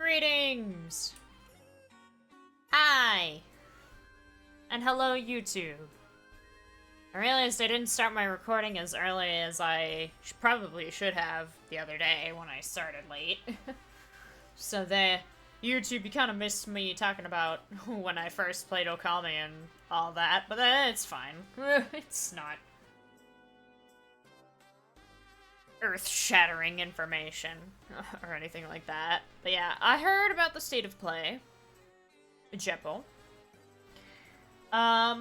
Greetings! Hi! And hello, YouTube. I realized I didn't start my recording as early as I probably should have the other day when I started late. So YouTube, you kind of missed me talking about when I first played Okami and all that, but it's fine. It's not earth-shattering information or anything like that. But yeah, I heard about the state of play. Jeppo. I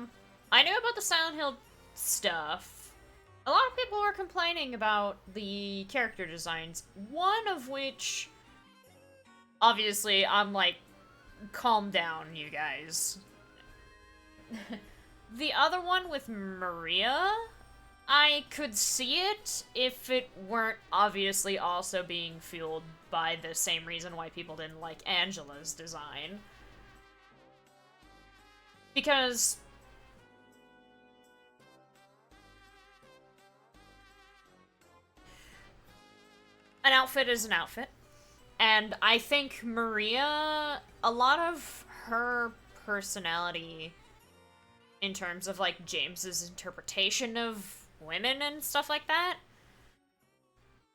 knew about the Silent Hill stuff. A lot of people were complaining about the character designs, one of which, obviously, I'm like, calm down, you guys. The other one with Maria, I could see it if it weren't obviously also being fueled by the same reason why people didn't like Angela's design. Because an outfit is an outfit. And I think Maria, a lot of her personality in terms of, like, James's interpretation of women and stuff like that,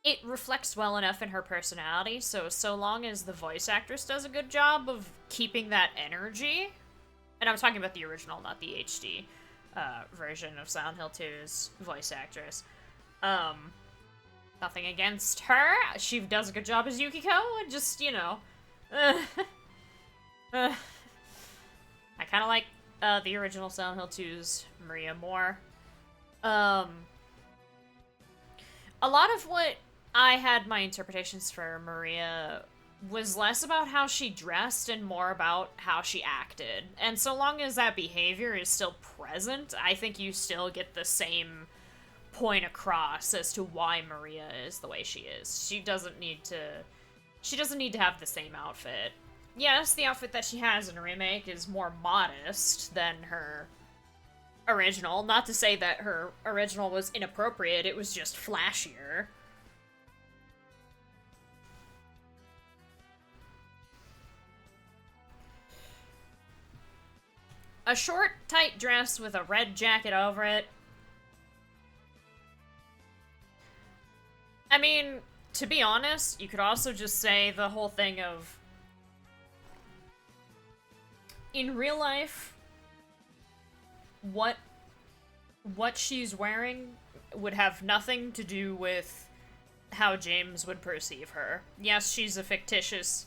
it reflects well enough in her personality, so long as the voice actress does a good job of keeping that energy, and I'm talking about the original, not the HD version of Silent Hill 2's voice actress, nothing against her, she does a good job as Yukiko, and just, you know, I kind of like the original Silent Hill 2's Maria more. A lot of what I had my interpretations for Maria was less about how she dressed and more about how she acted. And so long as that behavior is still present, I think you still get the same point across as to why Maria is the way she is. She doesn't need to have the same outfit. Yes, the outfit that she has in a remake is more modest than her original. Not to say that her original was inappropriate, it was just flashier. A short, tight dress with a red jacket over it. I mean, to be honest, you could also just say the whole thing of, in real life, what she's wearing would have nothing to do with how James would perceive her. Yes, she's a fictitious...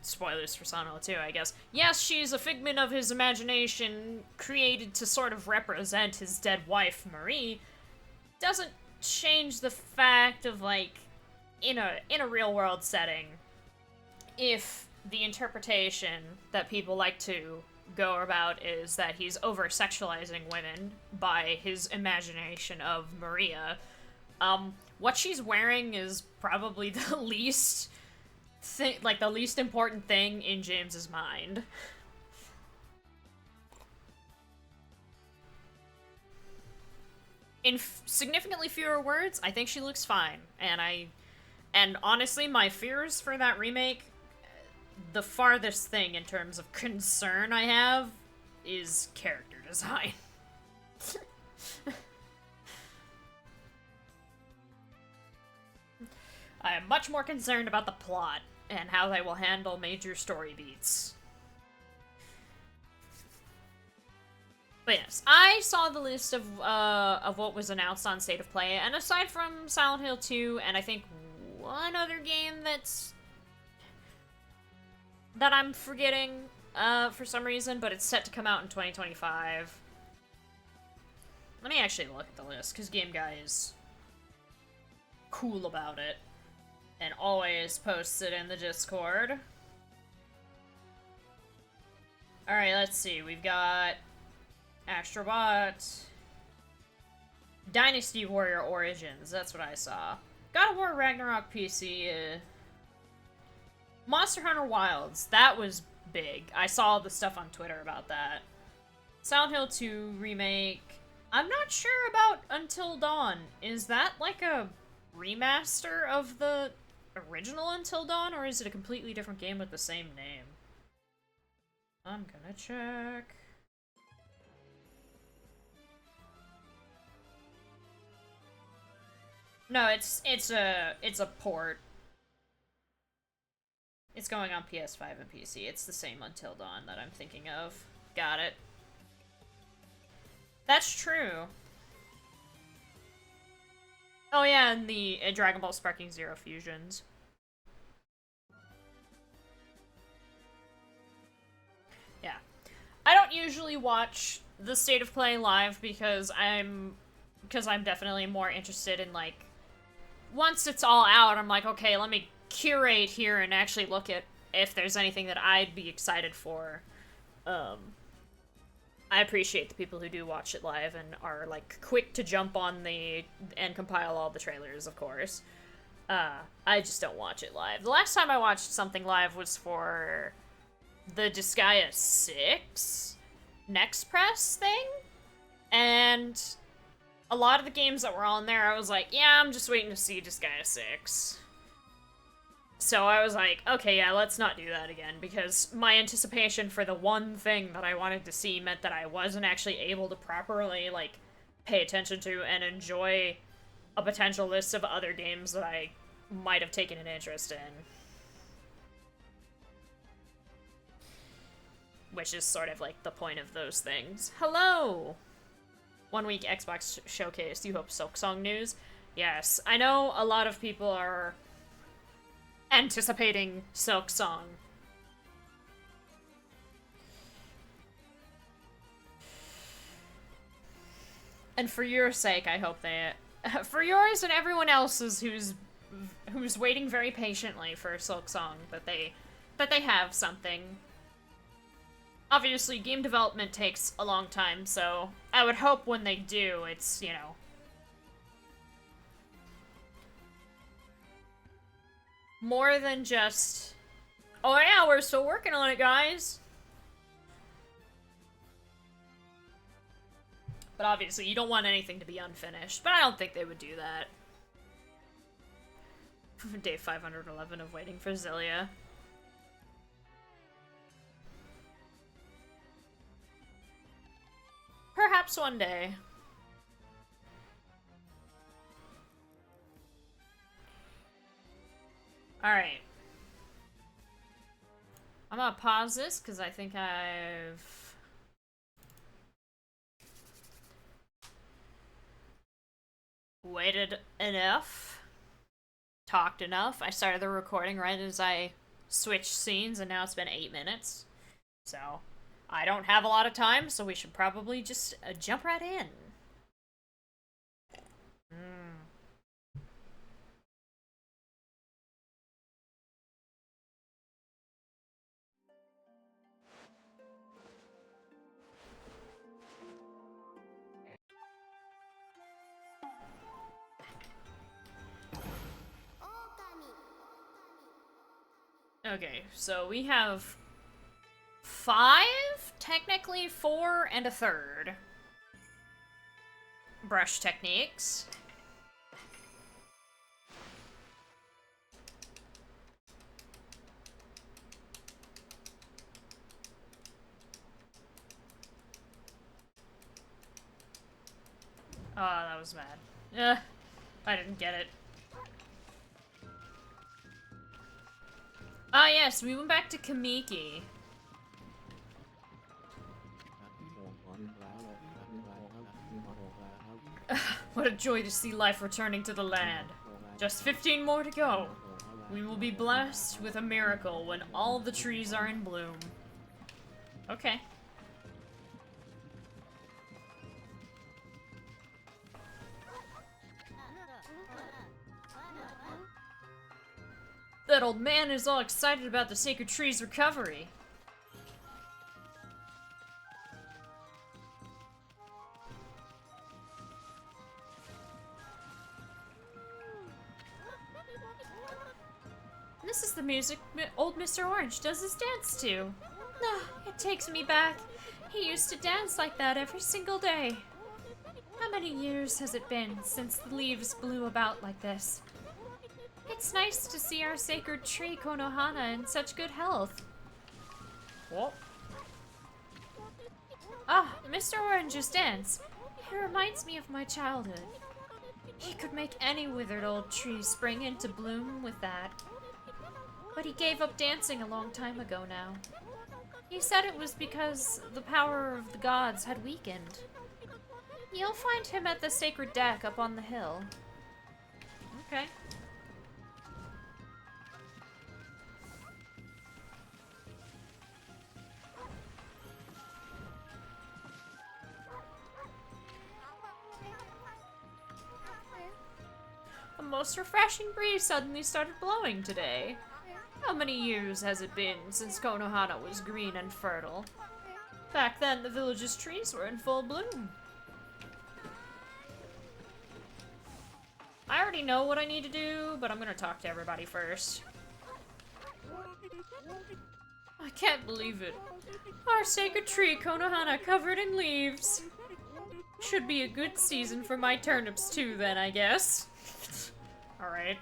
Spoilers for Silent Hill 2, I guess. Yes, she's a figment of his imagination, created to sort of represent his dead wife, Marie. Doesn't change the fact of, like, in a real-world setting, if the interpretation that people like to go about is that he's over-sexualizing women by his imagination of Maria, what she's wearing is probably the least important thing in James's mind. In significantly fewer words, I think she looks fine, and honestly, my fears for that remake, the farthest thing in terms of concern I have is character design. I am much more concerned about the plot and how they will handle major story beats. But yes, I saw the list of what was announced on State of Play, and aside from Silent Hill 2 and I think one other game that I'm forgetting for some reason, but it's set to come out in 2025. Let me actually look at the list, because Game Guy is cool about it and always posts it in the Discord. Alright, let's see. We've got Astrobot, Dynasty Warrior Origins, that's what I saw. God of War Ragnarok PC, Monster Hunter Wilds, that was big. I saw the stuff on Twitter about that. Silent Hill 2 remake, I'm not sure about Until Dawn. Is that like a remaster of the original Until Dawn, or is it a completely different game with the same name? I'm gonna check. No, it's a port. It's going on PS5 and PC. It's the same Until Dawn that I'm thinking of. Got it. That's true. Oh yeah, and the Dragon Ball Sparking Zero Fusions. Yeah. I don't usually watch the State of Play live because I'm definitely more interested in, like, once it's all out, I'm like, okay, let me curate here and actually look at if there's anything that I'd be excited for. I appreciate the people who do watch it live and are, like, quick to jump on and compile all the trailers, of course. I just don't watch it live. The last time I watched something live was for the Disgaea 6 Next Press thing, and a lot of the games that were on there, I was like, yeah, I'm just waiting to see Disgaea 6. So I was like, okay, yeah, let's not do that again, because my anticipation for the one thing that I wanted to see meant that I wasn't actually able to properly, like, pay attention to and enjoy a potential list of other games that I might have taken an interest in. Which is sort of like the point of those things. Hello! 1 week Xbox showcase. You hope Silksong news? Yes. I know a lot of people are anticipating Silksong. And for your sake, I hope they... For yours and everyone else's who's waiting very patiently for Silksong, that they have something. Obviously, game development takes a long time, so I would hope when they do, it's, you know... more than just... oh yeah, we're still working on it, guys! But obviously, you don't want anything to be unfinished, but I don't think they would do that. Day 511 of waiting for Zillia. Perhaps one day. Alright. I'm gonna pause this because I think I've... waited enough. Talked enough. I started the recording right as I switched scenes and now it's been 8 minutes. So... I don't have a lot of time, so we should probably just jump right in. Okay, so we have 5, technically 4 and a third brush techniques. Oh, that was mad. I didn't get it. Ah, yes, we went back to Kamiki. What a joy to see life returning to the land. Just 15 more to go. We will be blessed with a miracle when all the trees are in bloom. Okay. That old man is all excited about the sacred tree's recovery. This is the music old Mr. Orange does his dance to. Ah, it takes me back. He used to dance like that every single day. How many years has it been since the leaves blew about like this? It's nice to see our sacred tree Konohana in such good health. What? Ah, Mr. Orange's dance. It reminds me of my childhood. He could make any withered old tree spring into bloom with that. But he gave up dancing a long time ago now. He said it was because the power of the gods had weakened. You'll find him at the sacred deck up on the hill. Okay. A most refreshing breeze suddenly started blowing today. How many years has it been since Konohana was green and fertile? Back then, the village's trees were in full bloom. I already know what I need to do, but I'm gonna talk to everybody first. I can't believe it. Our sacred tree, Konohana, covered in leaves. Should be a good season for my turnips too, then, I guess. Alright.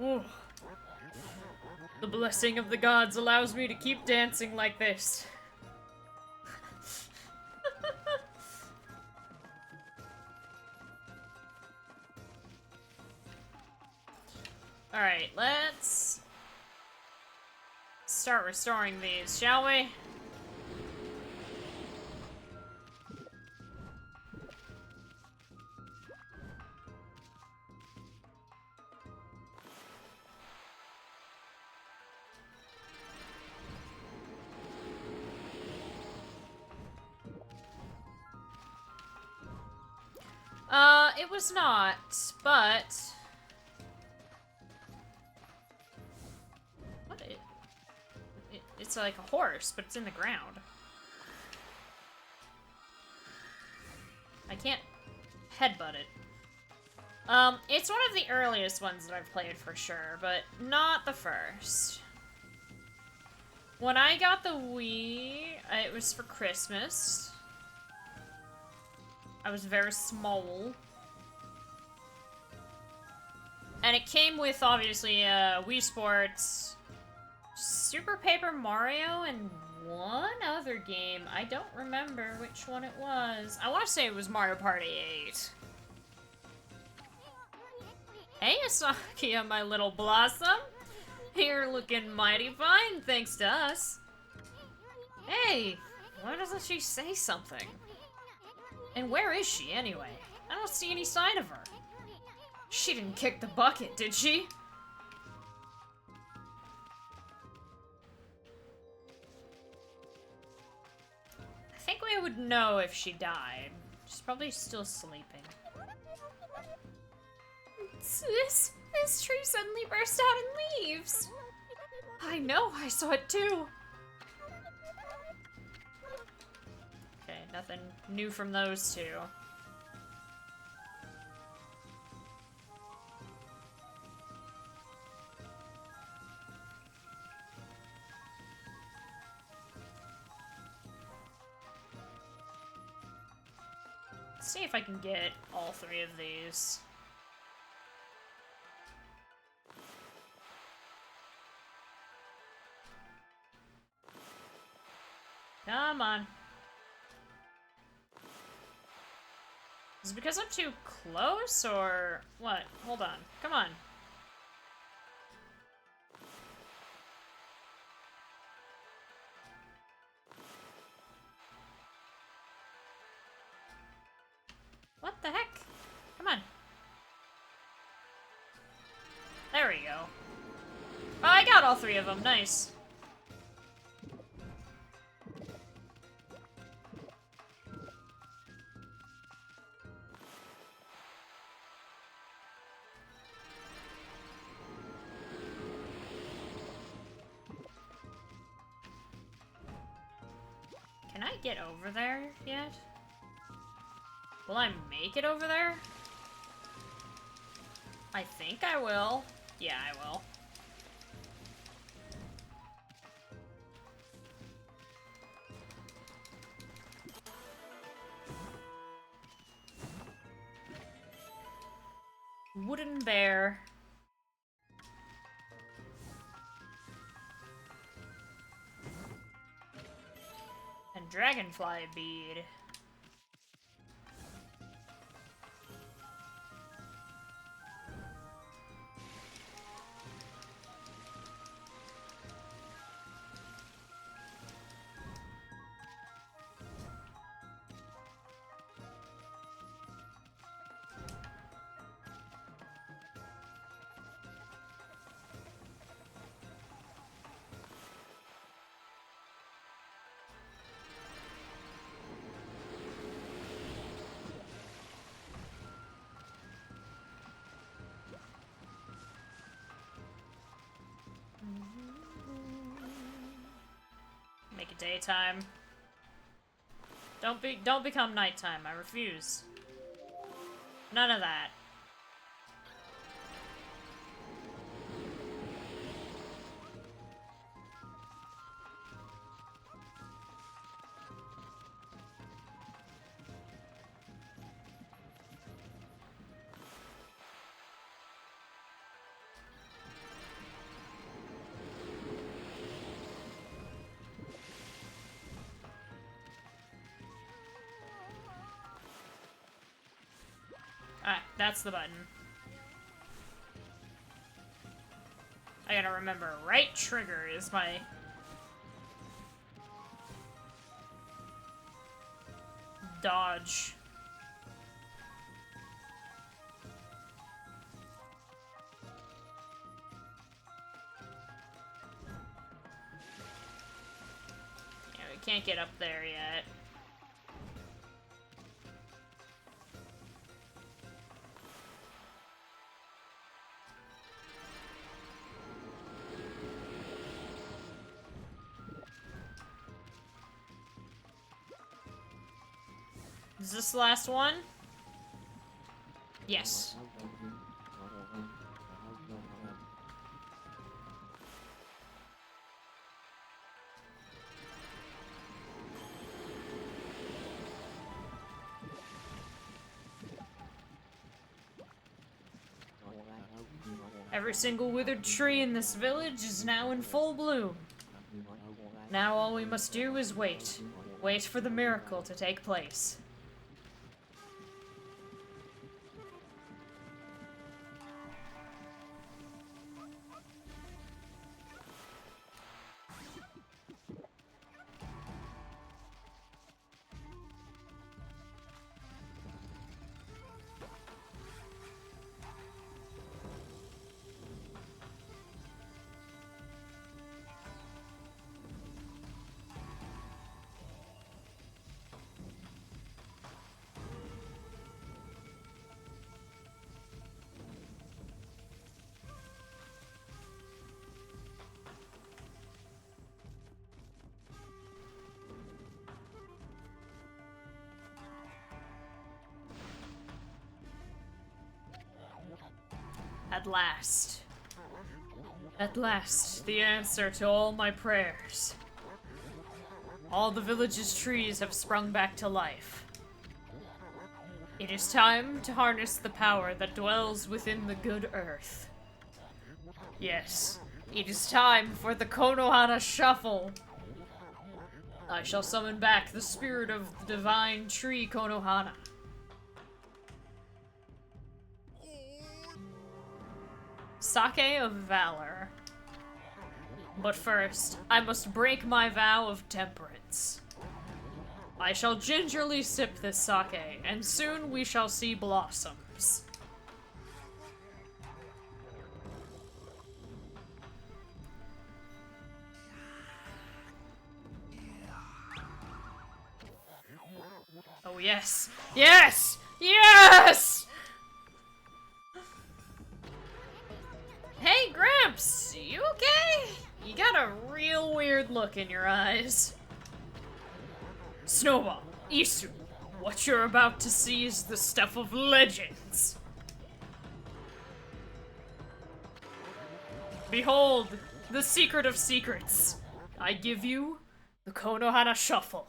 Ooh. The blessing of the gods allows me to keep dancing like this. Alright, let's start restoring these, shall we? It was not, but... What? It's like a horse, but it's in the ground. I can't headbutt it. It's one of the earliest ones that I've played for sure, but not the first. When I got the Wii, it was for Christmas. I was very small. And it came with, obviously, Wii Sports, Super Paper Mario, and one other game. I don't remember which one it was. I want to say it was Mario Party 8. Hey, Asakia, my little blossom. You're looking mighty fine, thanks to us. Hey, why doesn't she say something? And where is she, anyway? I don't see any sign of her. She didn't kick the bucket, did she? I think we would know if she died. She's probably still sleeping. This tree suddenly burst out in leaves. I know, I saw it too. Okay, nothing new from those two. Let's see if I can get all three of these. Come on. Is it because I'm too close, or what? Hold on. Come on. There we go. Oh, I got all 3 of them. Nice. Can I get over there yet? Will I make it over there? I think I will. Yeah, I will. Wooden bear. And dragonfly bead. Make it daytime. Don't become nighttime. I refuse. None of that. Alright, that's the button. I gotta remember, right trigger is my... dodge. Yeah, we can't get up there yet. Is this the last one? Yes. Every single withered tree in this village is now in full bloom. Now all we must do is wait. Wait for the miracle to take place. At last. At last, the answer to all my prayers. All the village's trees have sprung back to life. It is time to harness the power that dwells within the good earth. Yes, it is time for the Konohana Shuffle. I shall summon back the spirit of the divine tree Konohana. Sake of Valor. But first, I must break my vow of temperance. I shall gingerly sip this sake, and soon we shall see blossoms. yes! Yes! Yes! Hey, Gramps! You okay? You got a real weird look in your eyes. Snowball, Isu, what you're about to see is the stuff of legends. Behold, the secret of secrets. I give you the Konohana Shuffle.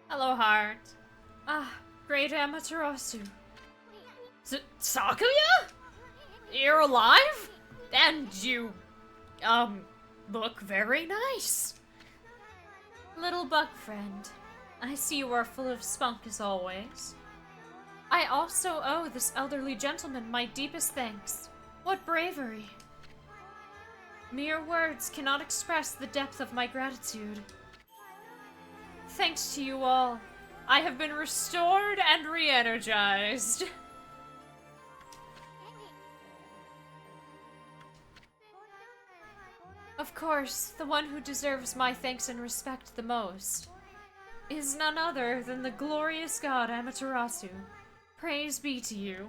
Hello, Heart. Ah, great Amaterasu. Sakuya? You're alive? And you, look very nice. Little bug friend, I see you are full of spunk as always. I also owe this elderly gentleman my deepest thanks. What bravery! Mere words cannot express the depth of my gratitude. Thanks to you all, I have been restored and re-energized. Of course, the one who deserves my thanks and respect the most is none other than the glorious god Amaterasu. Praise be to you.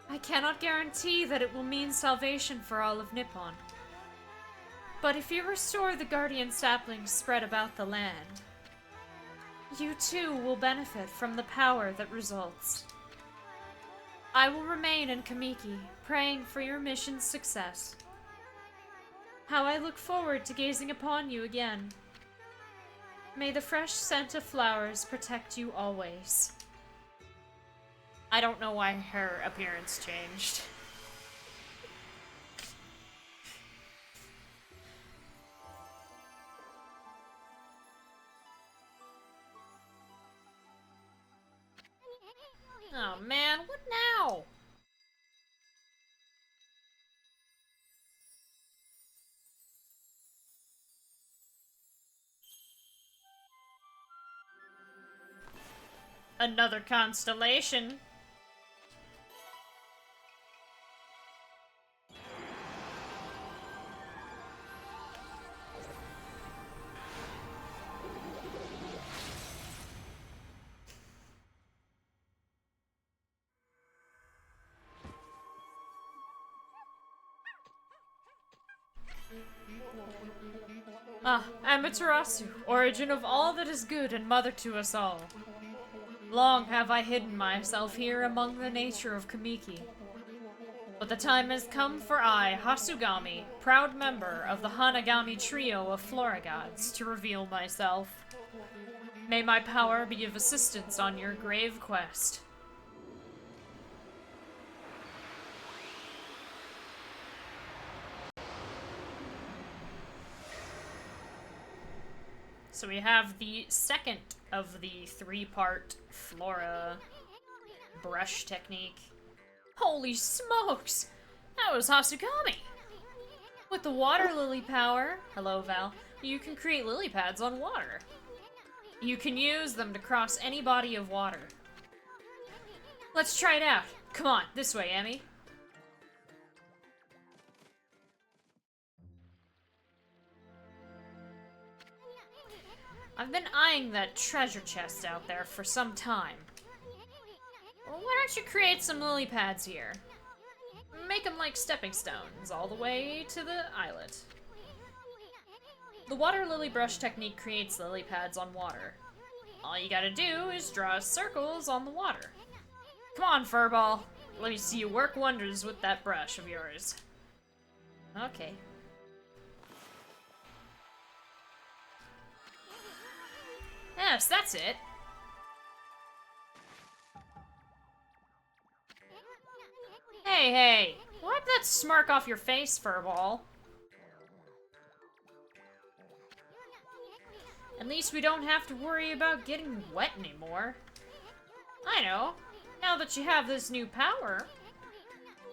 I cannot guarantee that it will mean salvation for all of Nippon. But if you restore the guardian saplings spread about the land, you too will benefit from the power that results. I will remain in Kamiki, praying for your mission's success. How I look forward to gazing upon you again. May the fresh scent of flowers protect you always. I don't know why her appearance changed. Oh man, what now? Another constellation. Ah, Amaterasu, origin of all that is good and mother to us all. Long have I hidden myself here among the nature of Kamiki. But the time has come for I, Hasugami, proud member of the Hanagami trio of Flora gods, to reveal myself. May my power be of assistance on your grave quest. So we have the second of the three-part Flora brush technique. Holy smokes! That was Hasukami! With the water lily power, hello Val, you can create lily pads on water. You can use them to cross any body of water. Let's try it out. Come on, this way, Emmy. I've been eyeing that treasure chest out there for some time. Well, why don't you create some lily pads here? Make them like stepping stones all the way to the islet. The water lily brush technique creates lily pads on water. All you gotta do is draw circles on the water. Come on, Furball. Let me see you work wonders with that brush of yours. Okay. Yes, that's it. Hey, hey! Wipe that smirk off your face, Furball. At least we don't have to worry about getting wet anymore. I know. Now that you have this new power,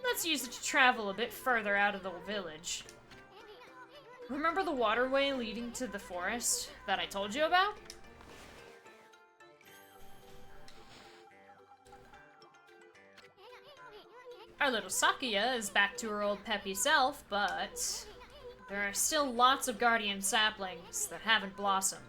let's use it to travel a bit further out of the village. Remember the waterway leading to the forest that I told you about? Our little Sakuya is back to her old peppy self, but there are still lots of guardian saplings that haven't blossomed.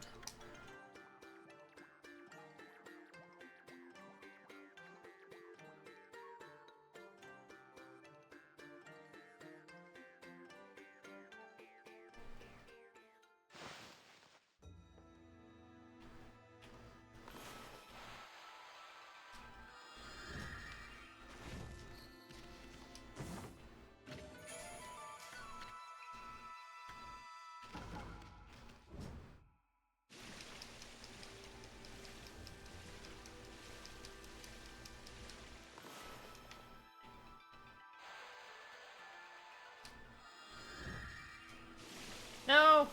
No!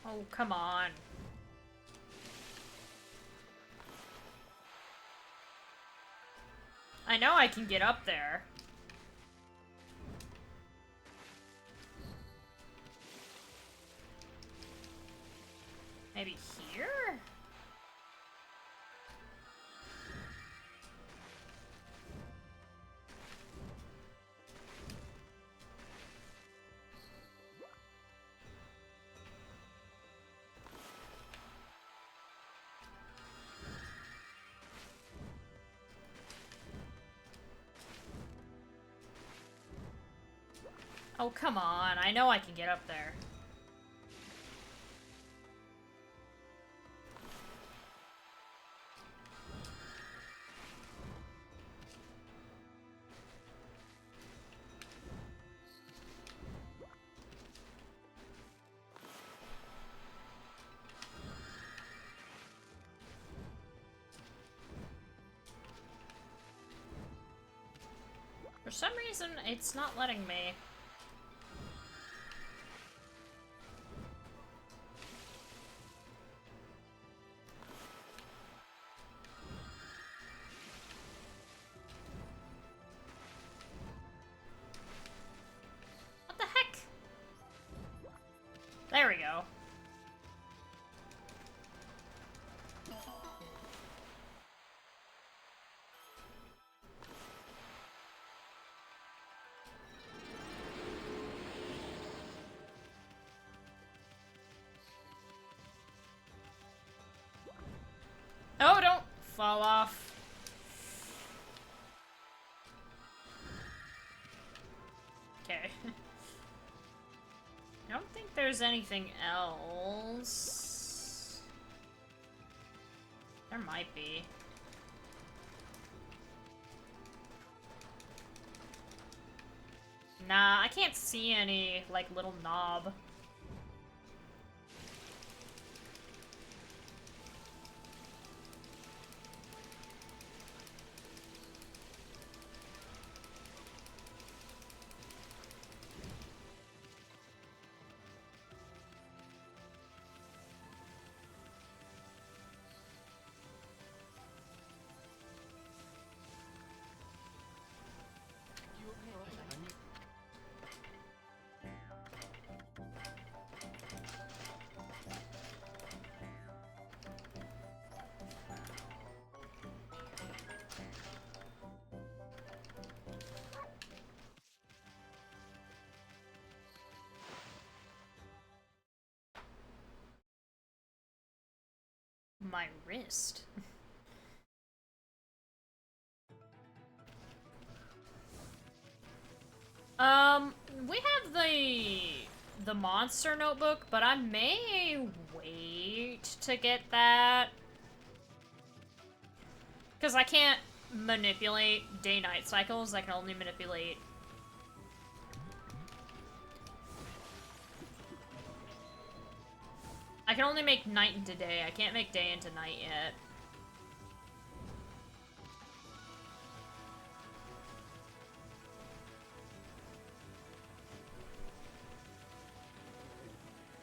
Oh, come on. I know I can get up there. Maybe here? Oh, come on. I know I can get up there. For some reason, it's not letting me. What the heck? There we go. Oh, don't fall off. Okay. I don't think there's anything else. There might be. Nah, I can't see any, like, little knob. My wrist. We have the monster notebook, but I may wait to get that. Because I can't manipulate day-night cycles, I can only manipulate... I can only make night into day, I can't make day into night yet.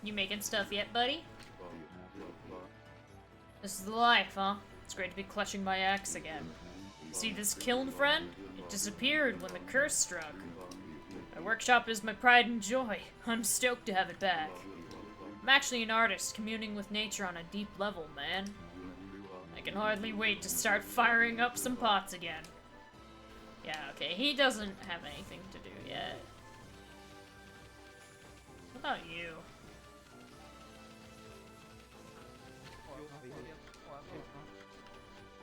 You making stuff yet, buddy? This is the life, huh? It's great to be clutching my axe again. See this kiln, friend? It disappeared when the curse struck. My workshop is my pride and joy. I'm stoked to have it back. I'm actually an artist, communing with nature on a deep level, man. I can hardly wait to start firing up some pots again. Yeah, okay, he doesn't have anything to do yet. What about you?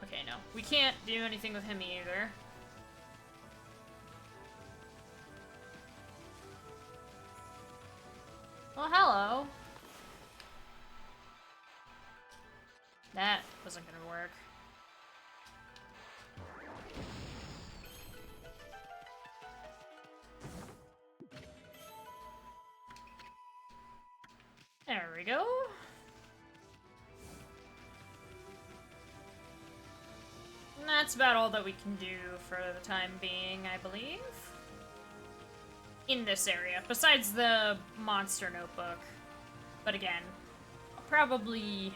Okay, no. We can't do anything with him either. Well, hello. That wasn't gonna work. There we go. And that's about all that we can do for the time being, I believe. In this area, besides the monster notebook. But again, I'll probably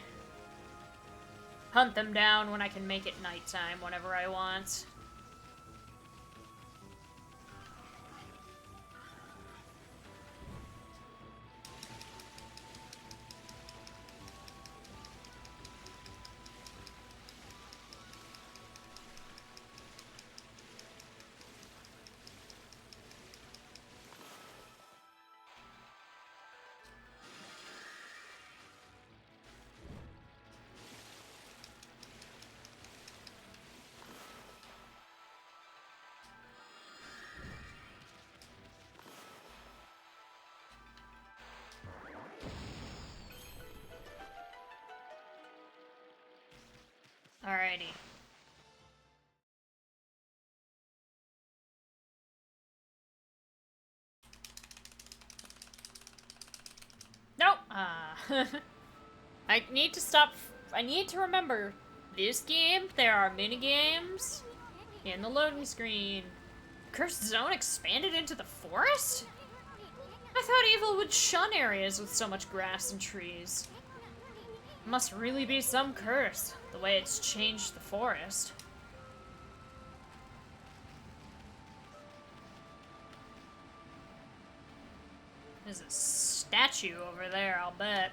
hunt them down when I can make it nighttime whenever I want. Alrighty. Nope. I need to stop. I need to remember this game. There are mini games in the loading screen. Cursed zone expanded into the forest? I thought evil would shun areas with so much grass and trees. Must really be some curse, the way it's changed the forest. There's a statue over there, I'll bet.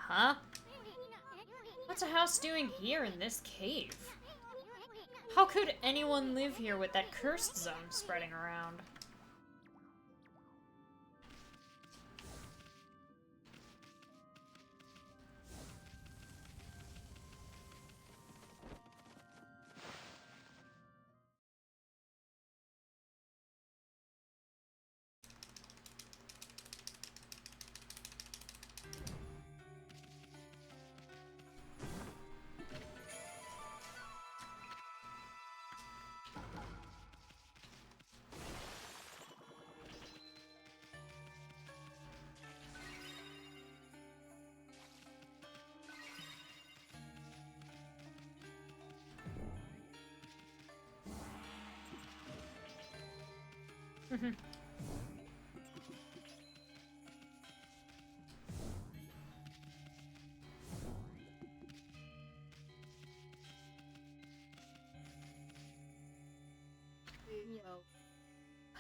Huh? What's a house doing here in this cave? How could anyone live here with that cursed zone spreading around?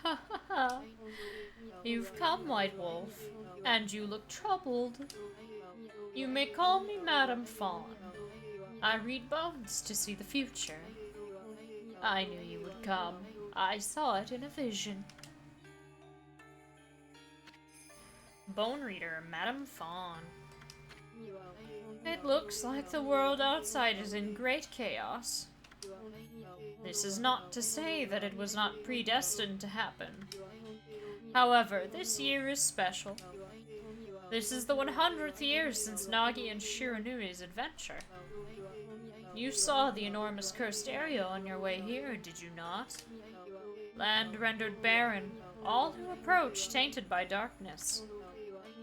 Ha ha ha. You've come, White Wolf, and you look troubled. You may call me Madame Fawn. I read bones to see the future. I knew you would come. I saw it in a vision. Bone Reader, Madame Fawn. It looks like the world outside is in great chaos. This is not to say that it was not predestined to happen. However, this year is special. This is the 100th year since Nagi and Shiranui's adventure. You saw the enormous cursed area on your way here, did you not? Land rendered barren, all who approach tainted by darkness.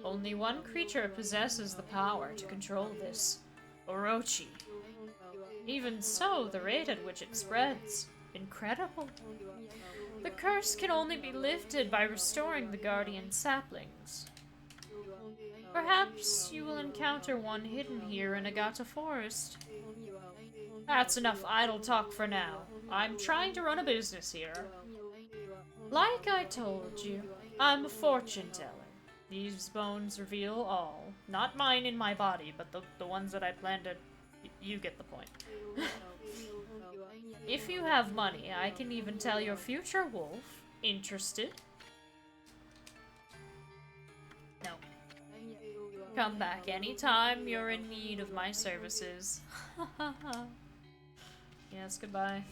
Only one creature possesses the power to control this, Orochi. Even so, the rate at which it spreads, incredible. The curse can only be lifted by restoring the guardian saplings. Perhaps you will encounter one hidden here in Agata Forest. That's enough idle talk for now. I'm trying to run a business here. Like I told you, I'm a fortune teller. These bones reveal all. Not mine in my body, but the ones that I plan to... You get the point. If you have money, I can even tell your future wolf. Interested? No. Come back anytime you're in need of my services. Yes, goodbye.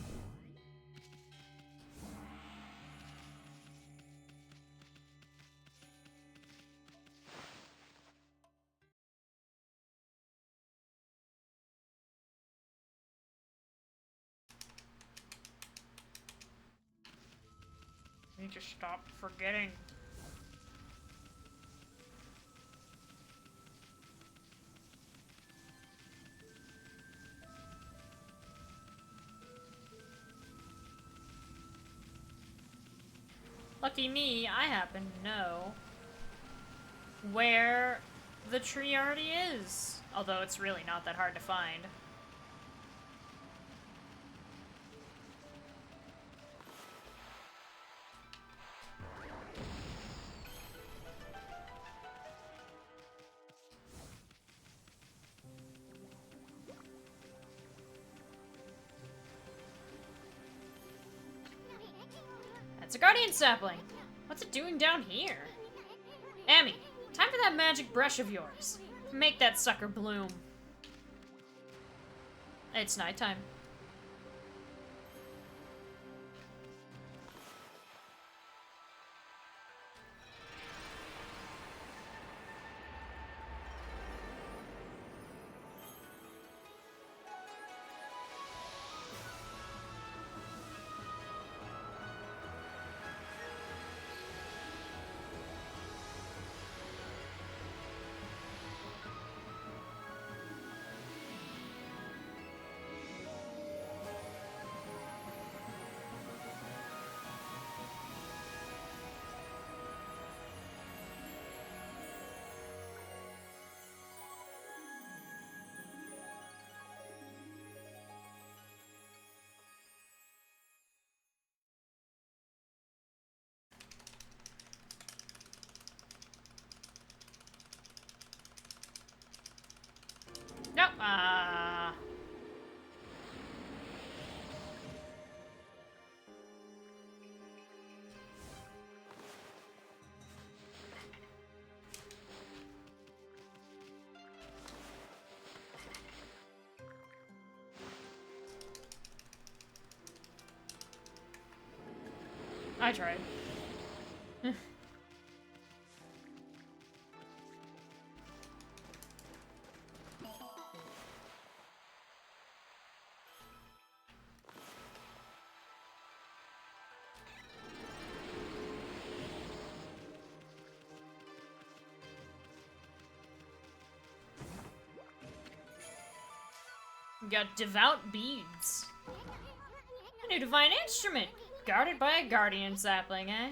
I need to stop forgetting. Lucky me, I happen to know where the tree already is. Although it's really not that hard to find. It's a guardian sapling. What's it doing down here? Amy, time for that magic brush of yours. Make that sucker bloom. It's nighttime. Nope. I tried. We got devout beads. A new divine instrument, guarded by a guardian sapling, eh?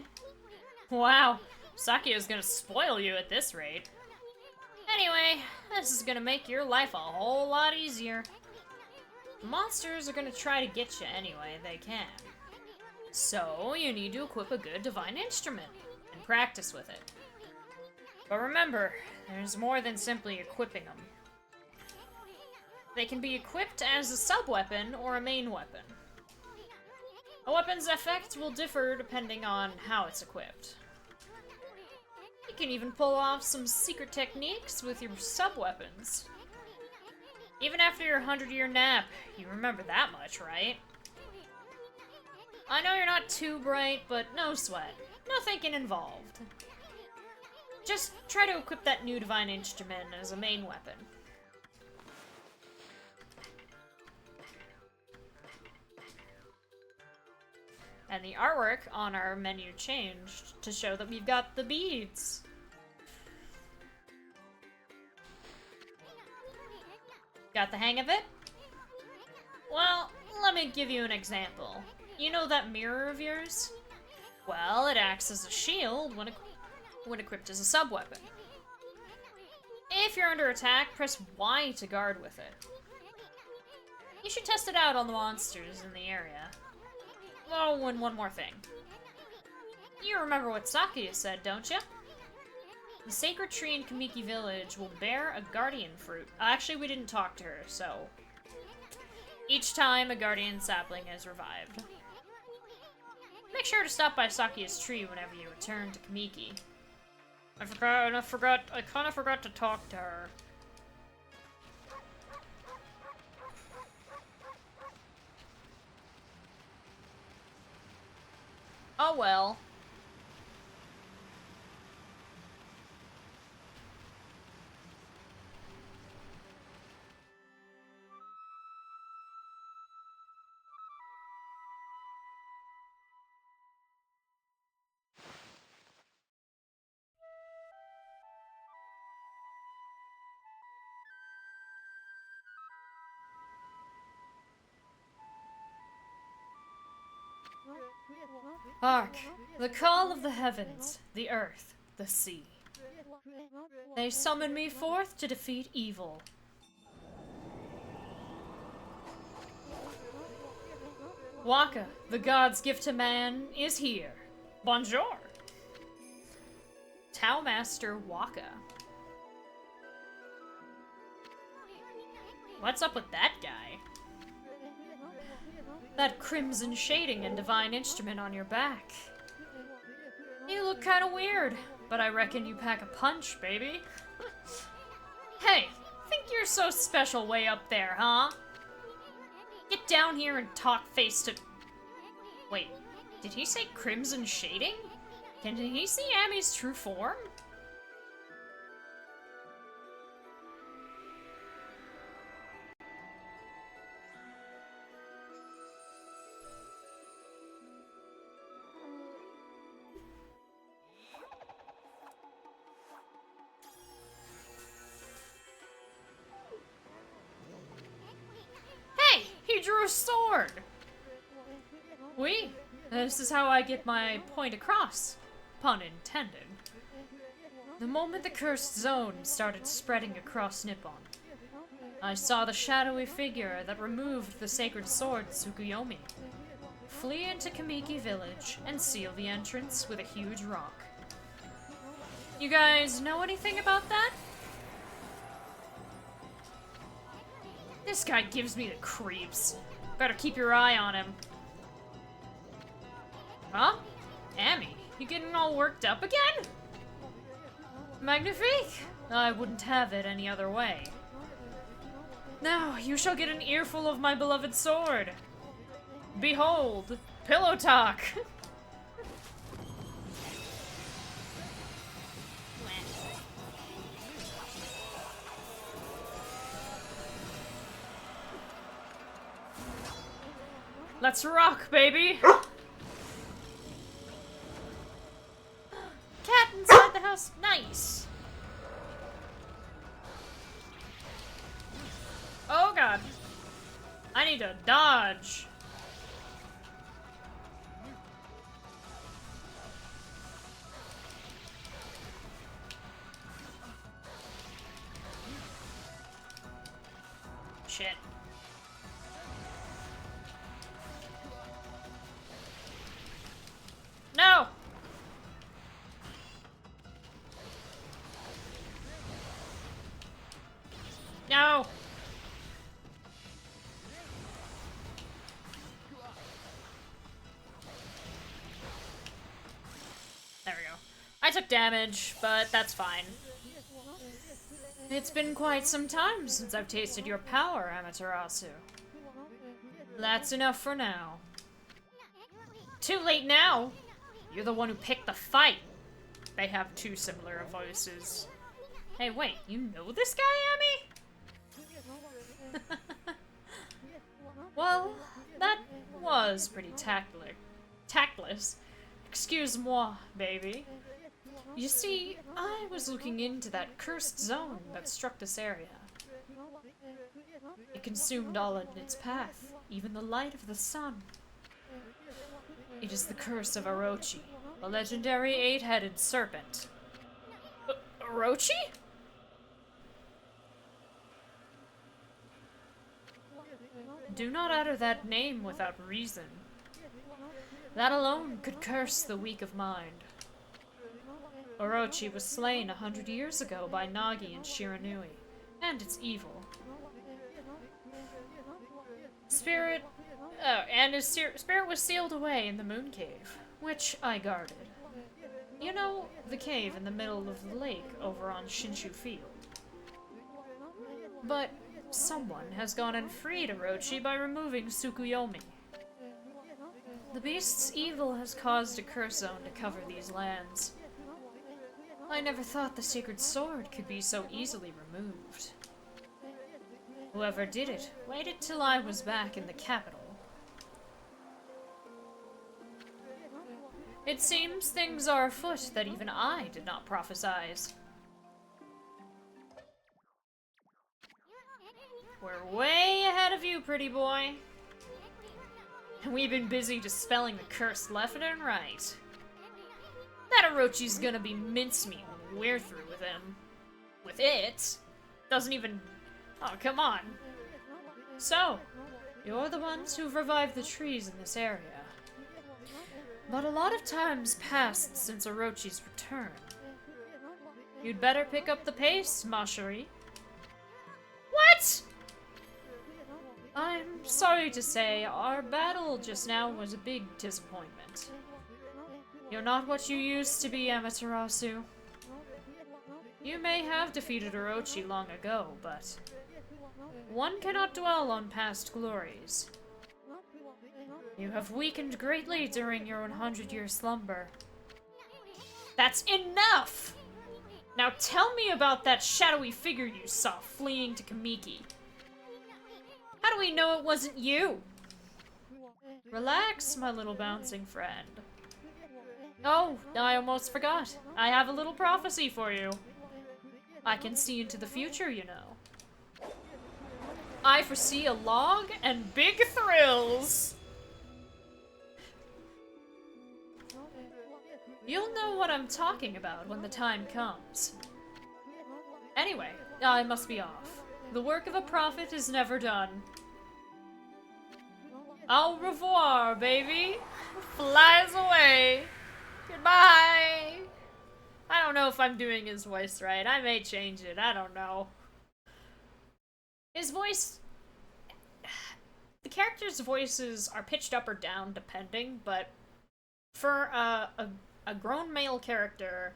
Wow, Sakio's gonna spoil you at this rate. Anyway, this is gonna make your life a whole lot easier. The monsters are gonna try to get you anyway they can. So, you need to equip a good divine instrument and practice with it. But remember, there's more than simply equipping them. They can be equipped as a sub-weapon or a main weapon. A weapon's effect will differ depending on how it's equipped. You can even pull off some secret techniques with your sub-weapons. Even after your 100-year nap, you remember that much, right? I know you're not too bright, but no sweat. No thinking involved. Just try to equip that new divine instrument as a main weapon. And the artwork on our menu changed to show that we've got the beads. Got the hang of it? Well, let me give you an example. You know that mirror of yours? Well, it acts as a shield when equipped as a sub-weapon. If you're under attack, press Y to guard with it. You should test it out on the monsters in the area. Oh, and one more thing. You remember what Sakia said, don't you? The sacred tree in Kamiki village will bear a guardian fruit. Actually, we didn't talk to her, so... Each time a guardian sapling is revived. Make sure to stop by Sakia's tree whenever you return to Kamiki. I kinda forgot to talk to her. Oh well. Hark! The call of the heavens, the earth, the sea. They summon me forth to defeat evil. Waka, the god's gift to man, is here. Bonjour! Tao Master Waka. What's up with that guy? That crimson shading and divine instrument on your back. You look kinda weird, but I reckon you pack a punch, baby. Hey, think you're so special way up there, huh? Get down here and talk face to... Wait, did he say crimson shading? Can he see Ami's true form? He drew a sword! Oui, this is how I get my point across. Pun intended. The moment the cursed zone started spreading across Nippon, I saw the shadowy figure that removed the sacred sword Tsukuyomi flee into Kamiki village and seal the entrance with a huge rock. You guys know anything about that? This guy gives me the creeps. Better keep your eye on him. Huh? Ami, you getting all worked up again? Magnifique! I wouldn't have it any other way. Now, you shall get an earful of my beloved sword. Behold, pillow talk! Let's rock, baby! Cat inside the house. Nice! Oh god. I need to dodge. Shit. I took damage, but that's fine. It's been quite some time since I've tasted your power, Amaterasu. That's enough for now. Too late now! You're the one who picked the fight! They have two similar voices. Hey, wait, you know this guy, Amy? Well, that was pretty tactless. Excuse-moi, baby. You see, I was looking into that cursed zone that struck this area. It consumed all in its path, even the light of the sun. It is the curse of Orochi, the legendary eight-headed serpent. Orochi? Do not utter that name without reason. That alone could curse the weak of mind. Orochi was slain 100 years ago by Nagi and Shiranui, and it's evil. His spirit was sealed away in the Moon Cave, which I guarded. You know, the cave in the middle of the lake over on Shinshu Field. But someone has gone and freed Orochi by removing Tsukuyomi. The beast's evil has caused a curse zone to cover these lands. I never thought the sacred sword could be so easily removed. Whoever did it waited till I was back in the capital. It seems things are afoot that even I did not prophesize. We're way ahead of you, pretty boy. And we've been busy dispelling the curse left and right. That Orochi's gonna be mincemeat when we're through with him. With it? Doesn't even... Oh, come on. So, you're the ones who've revived the trees in this area. But a lot of time's passed since Orochi's return. You'd better pick up the pace, Mashiri. What? I'm sorry to say, our battle just now was a big disappointment. You're not what you used to be, Amaterasu. You may have defeated Orochi long ago, but one cannot dwell on past glories. You have weakened greatly during your 100-year slumber. That's enough! Now tell me about that shadowy figure you saw fleeing to Kamiki. How do we know it wasn't you? Relax, my little bouncing friend. Oh, I almost forgot. I have a little prophecy for you. I can see into the future, you know. I foresee a log and big thrills. You'll know what I'm talking about when the time comes. Anyway, I must be off. The work of a prophet is never done. Au revoir, baby! Flies away. Goodbye. I don't know if I'm doing his voice right. I may change it. I don't know. His voice... The characters' voices are pitched up or down depending, but for a grown male character,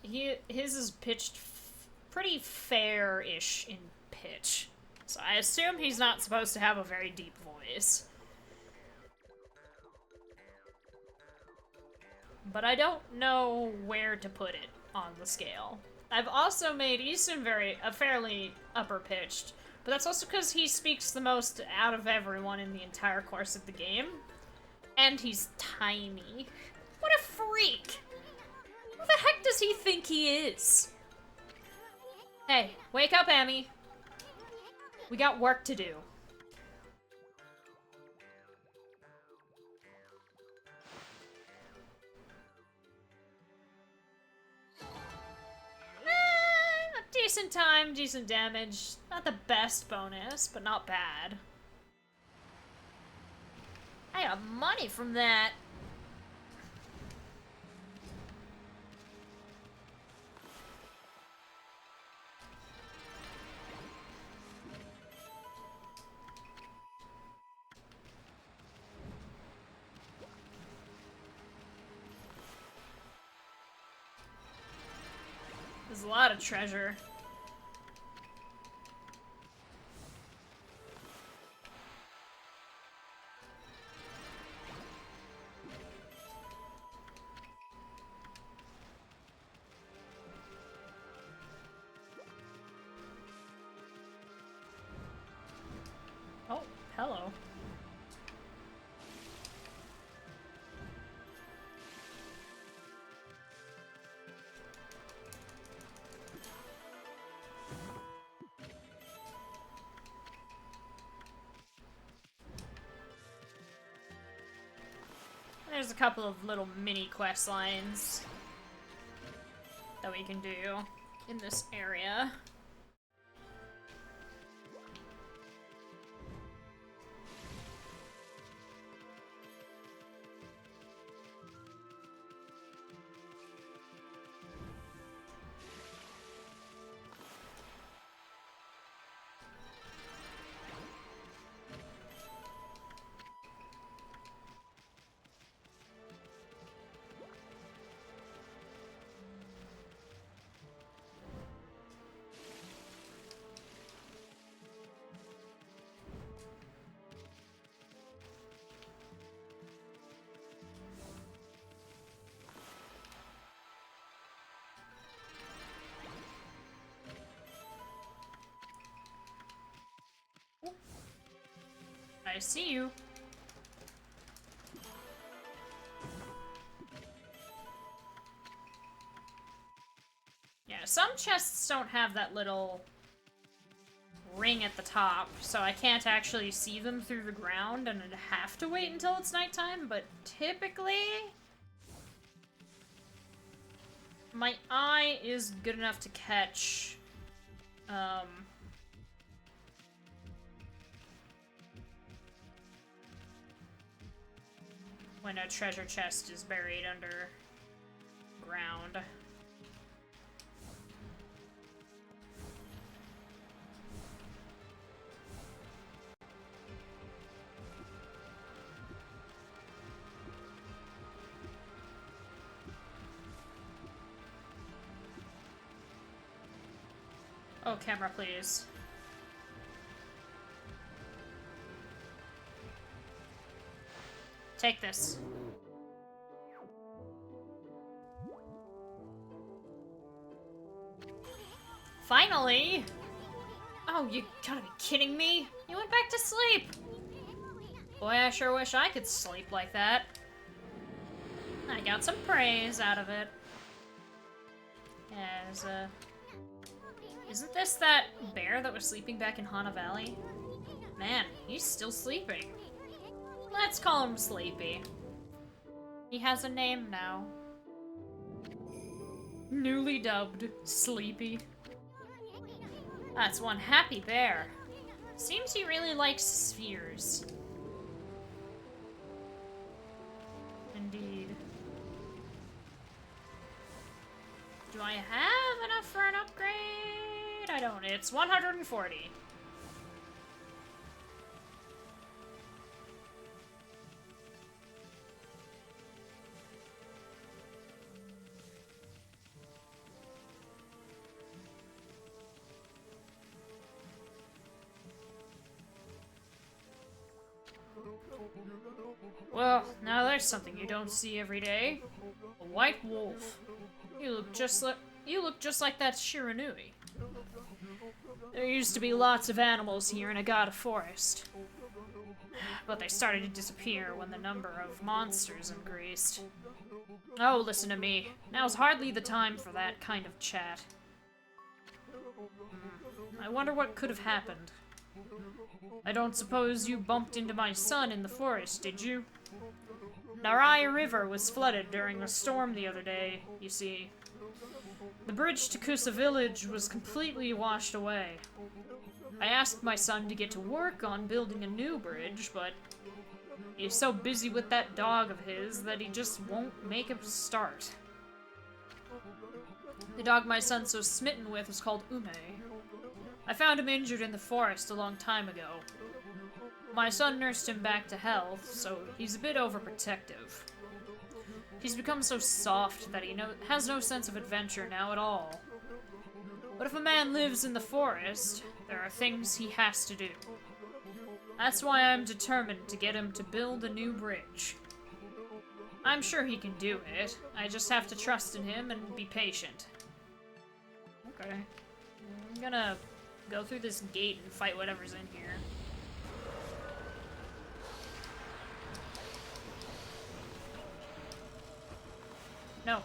his is pitched pretty fair-ish in pitch. So I assume he's not supposed to have a very deep voice. But I don't know where to put it on the scale. I've also made Isun fairly upper-pitched, but that's also because he speaks the most out of everyone in the entire course of the game. And he's tiny. What a freak! Who the heck does he think he is? Hey, wake up, Amy. We got work to do. Decent time, decent damage. Not the best bonus, but not bad. I got money from that. There's a lot of treasure. Oh, hello. There's a couple of little mini quest lines that we can do in this area. I see you. Yeah, some chests don't have that little ring at the top, so I can't actually see them through the ground, and I'd have to wait until it's nighttime, but typically my eye is good enough to catch, when a treasure chest is buried under ground. Oh, camera, please. Take this. Finally! Oh, you gotta be kidding me! You went back to sleep! Boy, I sure wish I could sleep like that. I got some praise out of it. As, isn't this that bear that was sleeping back in Hana Valley? Man, he's still sleeping. Let's call him Sleepy. He has a name now. Newly dubbed Sleepy. That's one happy bear. Seems he really likes spheres. Indeed. Do I have enough for an upgrade? I don't. It's 140. Well, now there's something you don't see every day. A white wolf. You look just like that Shiranui. There used to be lots of animals here in Agata Forest. But they started to disappear when the number of monsters increased. Oh, listen to me. Now's hardly the time for that kind of chat. I wonder what could have happened. I don't suppose you bumped into my son in the forest, did you? Narai River was flooded during a storm the other day, you see. The bridge to Kusa village was completely washed away. I asked my son to get to work on building a new bridge, but he's so busy with that dog of his that he just won't make a start. The dog my son's so smitten with is called Ume. I found him injured in the forest a long time ago. My son nursed him back to health, so he's a bit overprotective. He's become so soft that he has no sense of adventure now at all. But if a man lives in the forest, there are things he has to do. That's why I'm determined to get him to build a new bridge. I'm sure he can do it. I just have to trust in him and be patient. Okay. I'm gonna go through this gate and fight whatever's in here. No.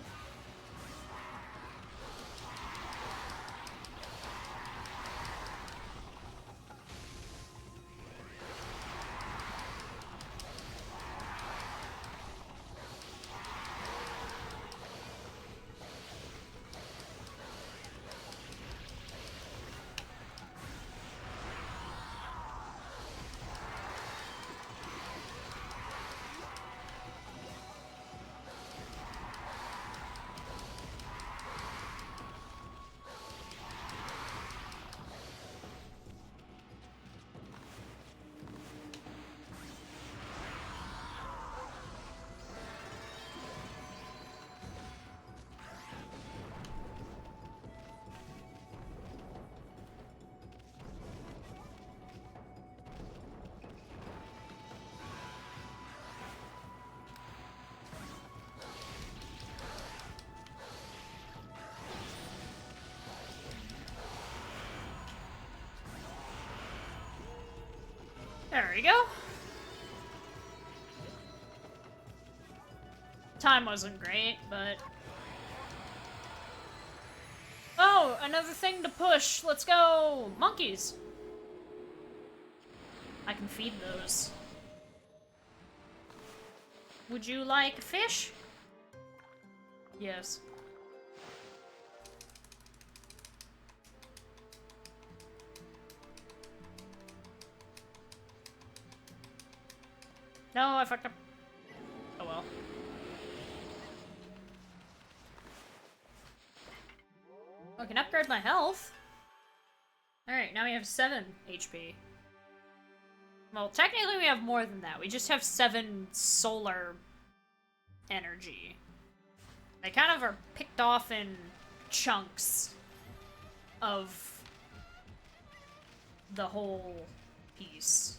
There we go. Time wasn't great, but... Oh, another thing to push. Let's go! Monkeys! I can feed those. Would you like fish? Yes. No, I fucked up. Oh well. I can upgrade my health. Alright, now we have 7 HP. Well, technically we have more than that. We just have 7 solar energy. They kind of are picked off in chunks of the whole piece.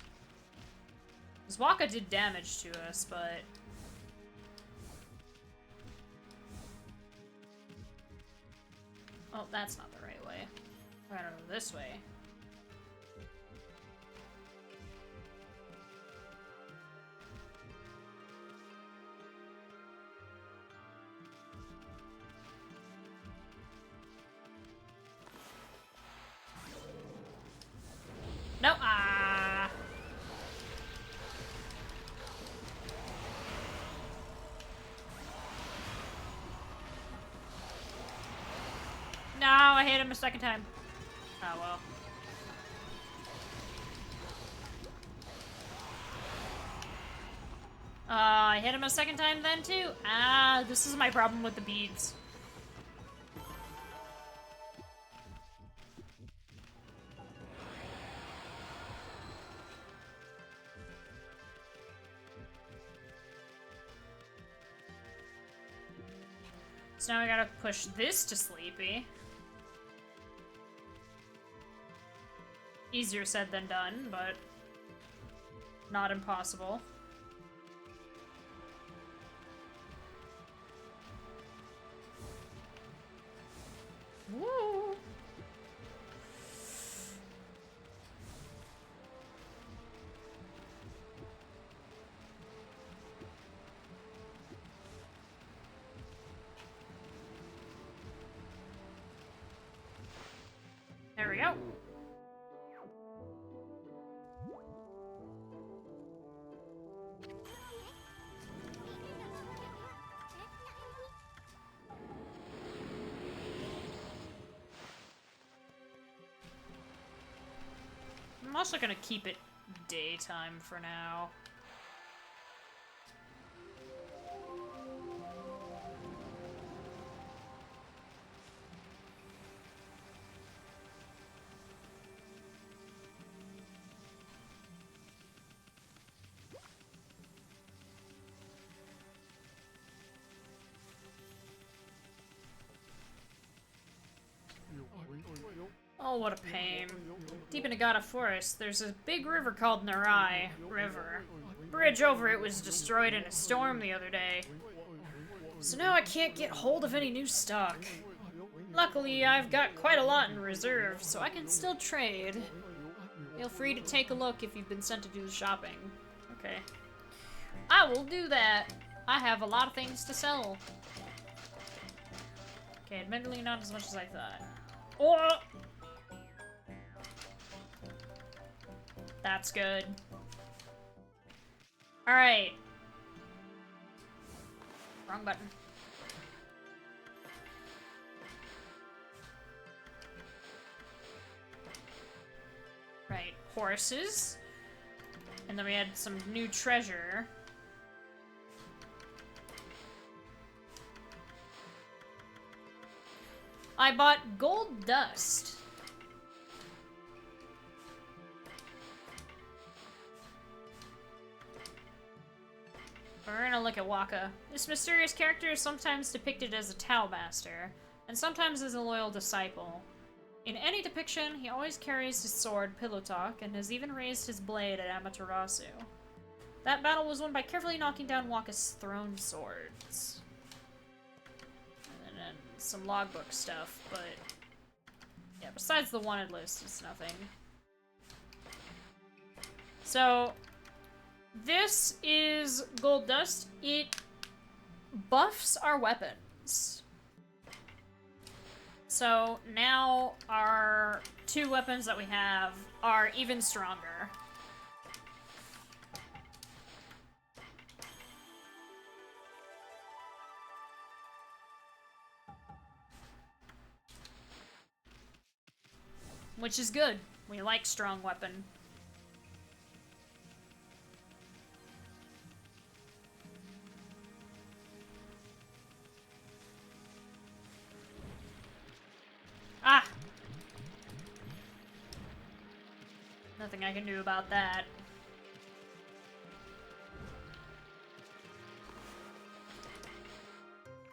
Waka did damage to us, but... Oh, that's not the right way. I gotta go this way. No, ah! No, I hit him a second time. Oh well. I hit him a second time then too? Ah, this is my problem with the beads. So now I gotta push this to Sleepy. Easier said than done, but not impossible. Woo! There we go. I'm also gonna keep it daytime for now. Oh, what a pain. Deep in Agata Forest, there's a big river called Narai River. Bridge over it was destroyed in a storm the other day. So now I can't get hold of any new stock. Luckily, I've got quite a lot in reserve, so I can still trade. Feel free to take a look if you've been sent to do the shopping. Okay. I will do that. I have a lot of things to sell. Okay, admittedly not as much as I thought. Oh! That's good. Alright. Wrong button. Right, horses. And then we had some new treasure. I bought gold dust. We're gonna look at Waka. This mysterious character is sometimes depicted as a Tao master, and sometimes as a loyal disciple. In any depiction, he always carries his sword, Pillow Talk, and has even raised his blade at Amaterasu. That battle was won by carefully knocking down Waka's throne swords. And then some logbook stuff, but... yeah, besides the wanted list, it's nothing. So... this is gold dust. It buffs our weapons. So now our 2 weapons that we have are even stronger. Which is good. We like strong weapon. Ah! Nothing I can do about that.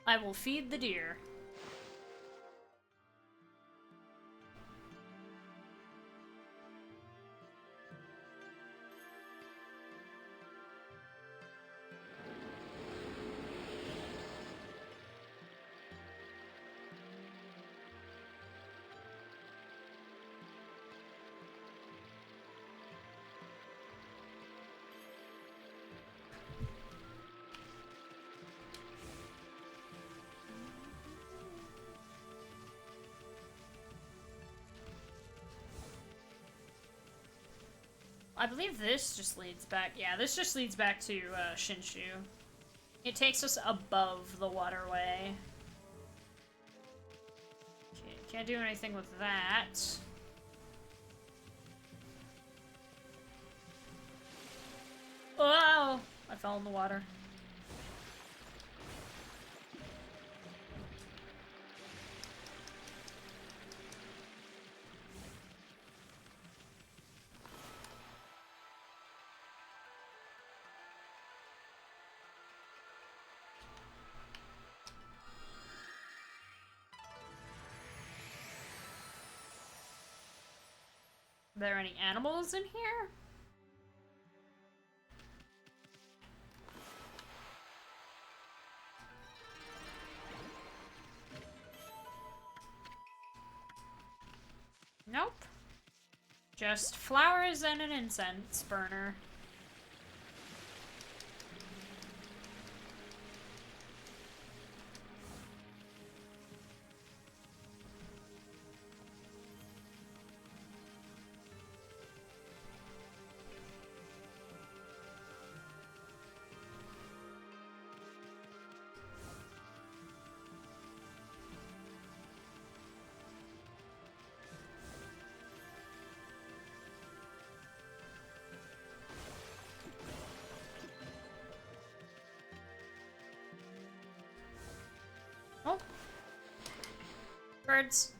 I will feed the deer. I believe this just leads back. Yeah, this just leads back to Shinshu. It takes us above the waterway. Okay, can't do anything with that. Oh! I fell in the water. Are there any animals in here? Nope. Just flowers and an incense burner. Oh. Birds.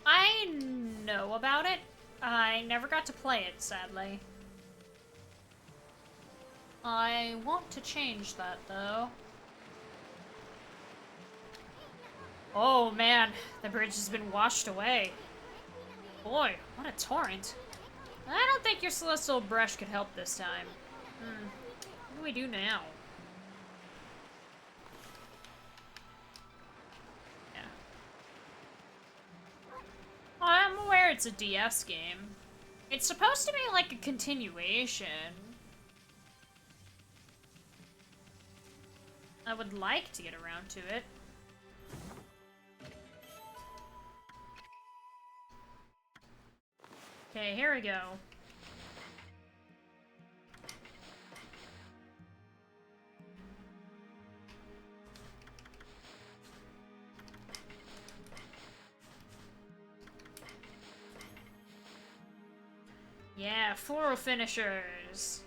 I know know about it. I never got to play it, sadly. I want to change that, though. Oh man, the bridge has been washed away. Boy, what a torrent. I don't think your celestial brush could help this time. What do we do now? Yeah. I'm aware it's a DS game. It's supposed to be like a continuation. I would like to get around to it. Okay, here we go. Yeah, floral finishers.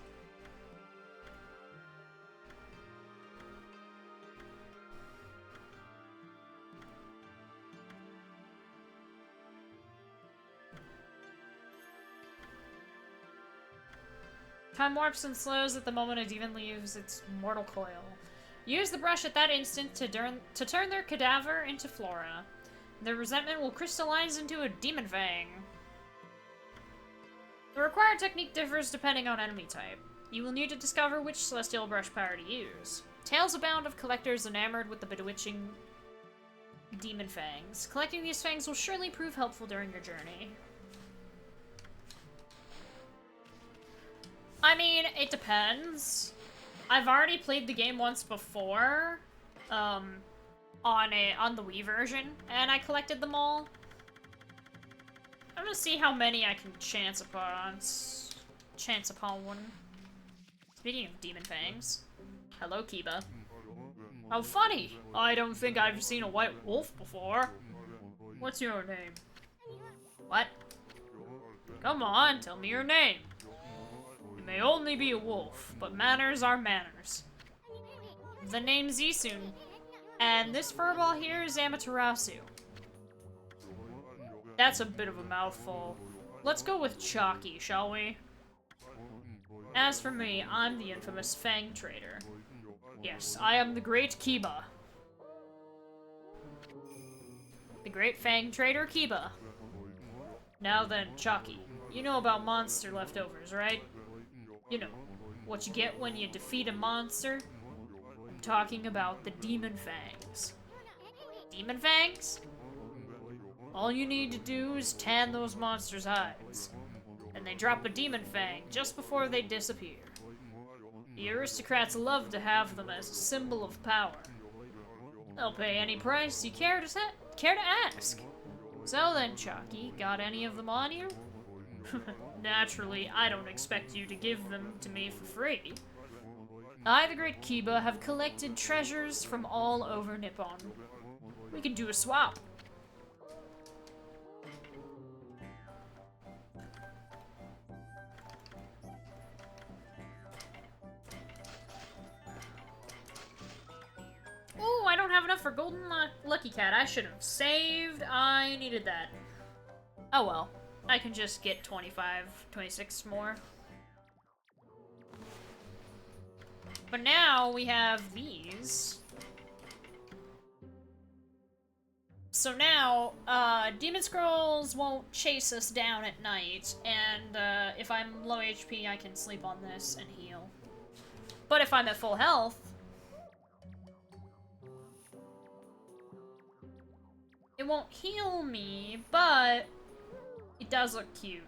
Time warps and slows at the moment a demon leaves its mortal coil. Use the brush at that instant to turn their cadaver into flora. Their resentment will crystallize into a demon fang. The required technique differs depending on enemy type. You will need to discover which celestial brush power to use. Tales abound of collectors enamored with the bewitching demon fangs. Collecting these fangs will surely prove helpful during your journey. I mean, it depends. I've already played the game once before, on the Wii version, and I collected them all. I'm gonna see how many I can chance upon one. Speaking of demon fangs, hello Kiba. How funny! I don't think I've seen a white wolf before. What's your name? What? Come on, tell me your name. You may only be a wolf, but manners are manners. The name's Isun, and this furball here is Amaterasu. That's a bit of a mouthful. Let's go with Chalky, shall we? As for me, I'm the infamous Fang Trader. Yes, I am the Great Kiba. The Great Fang Trader Kiba. Now then, Chalky, you know about monster leftovers, right? You know, what you get when you defeat a monster? I'm talking about the Demon Fangs. Demon Fangs? All you need to do is tan those monsters' hides, and they drop a Demon Fang just before they disappear. The aristocrats love to have them as a symbol of power. They'll pay any price you care to ask. So then, Chalky, got any of them on you? Naturally, I don't expect you to give them to me for free. I, the Great Kiba, have collected treasures from all over Nippon. We can do a swap. Ooh, I don't have enough for Golden Lucky Cat. I should have saved. I needed that. Oh well. I can just get 26 more. But now we have these. So now, Demon Scrolls won't chase us down at night, and if I'm low HP, I can sleep on this and heal. But if I'm at full health, it won't heal me, but it does look cute.